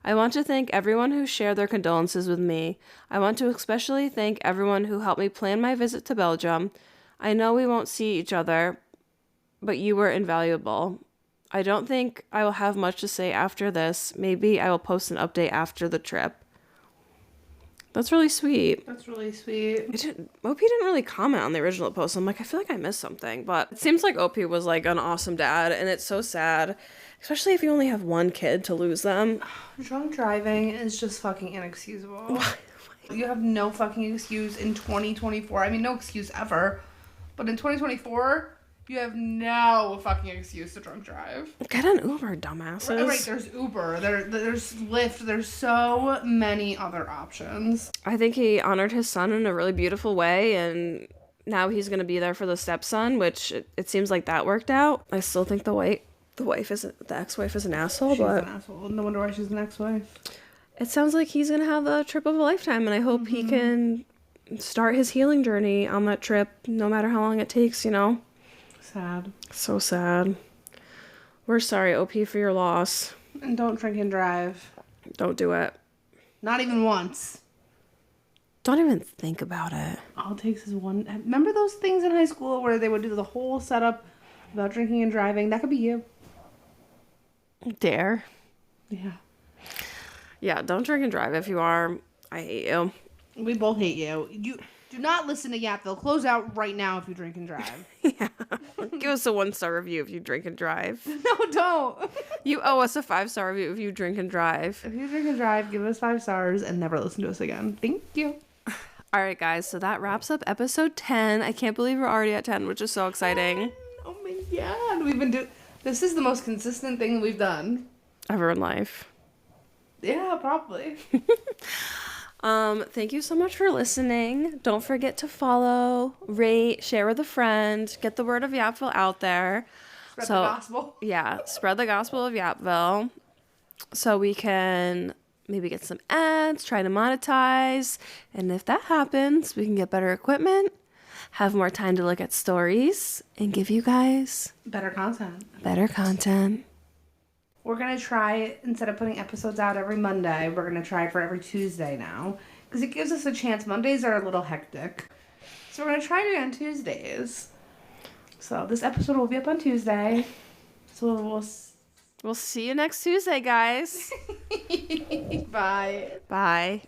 I want to thank everyone who shared their condolences with me. I want to especially thank everyone who helped me plan my visit to Belgium. I know we won't see each other, but you were invaluable. I don't think I will have much to say after this. Maybe I will post an update after the trip. That's really sweet.
That's really sweet.
OP didn't really comment on the original post. I'm like, I feel like I missed something. But it seems like OP was like an awesome dad, and it's so sad. Especially if you only have one kid to lose them.
Drunk driving is just fucking inexcusable. You have no fucking excuse in 2024. I mean, no excuse ever. But in 2024, you have no fucking excuse to drunk drive.
Get an Uber, dumbasses.
Right, there's Uber, there's Lyft, there's so many other options.
I think he honored his son in a really beautiful way, and now he's going to be there for the stepson, which it seems like that worked out. I still think the ex-wife is an asshole,
She's
but
an asshole. No wonder why she's an ex-wife.
it sounds like he's going to have the trip of a lifetime, and I hope he can start his healing journey on that trip, no matter how long it takes, you know?
Sad.
So sad. We're sorry, OP, for your loss.
And don't drink and drive.
Don't do it.
Not even once.
Don't even think about it.
All it takes is one. Remember those things in high school where they would do the whole setup about drinking and driving? That could be you.
Dare.
Yeah.
Yeah, don't drink and drive. If you are, I hate you.
We both hate you. You do not listen to Yapville. Close out right now if you drink and drive.
Yeah. Give us a 1-star review if you drink and drive.
No, don't.
You owe us a 5-star review if you drink and drive.
If you drink and drive, give us 5 stars and never listen to us again. Thank you.
All right, guys. So that wraps up episode 10. I can't believe we're already at 10, which is so exciting.
Oh my god. We've been doing... This is the most consistent thing we've done.
Ever in life.
Yeah, probably.
Thank you so much for listening. Don't forget to follow, rate, share with a friend, get the word of Yapville out there.
Spread the gospel.
Yeah, spread the gospel of Yapville so we can maybe get some ads, try to monetize. And if that happens, we can get better equipment, have more time to look at stories, and give you guys
Better content.
better content.
We're going to try, instead of putting episodes out every Monday, we're going to try for every Tuesday now. Because it gives us a chance. Mondays are a little hectic. So we're going to try to do it on Tuesdays. So this episode will be up on Tuesday. So
We'll see you next Tuesday, guys.
Bye.
Bye.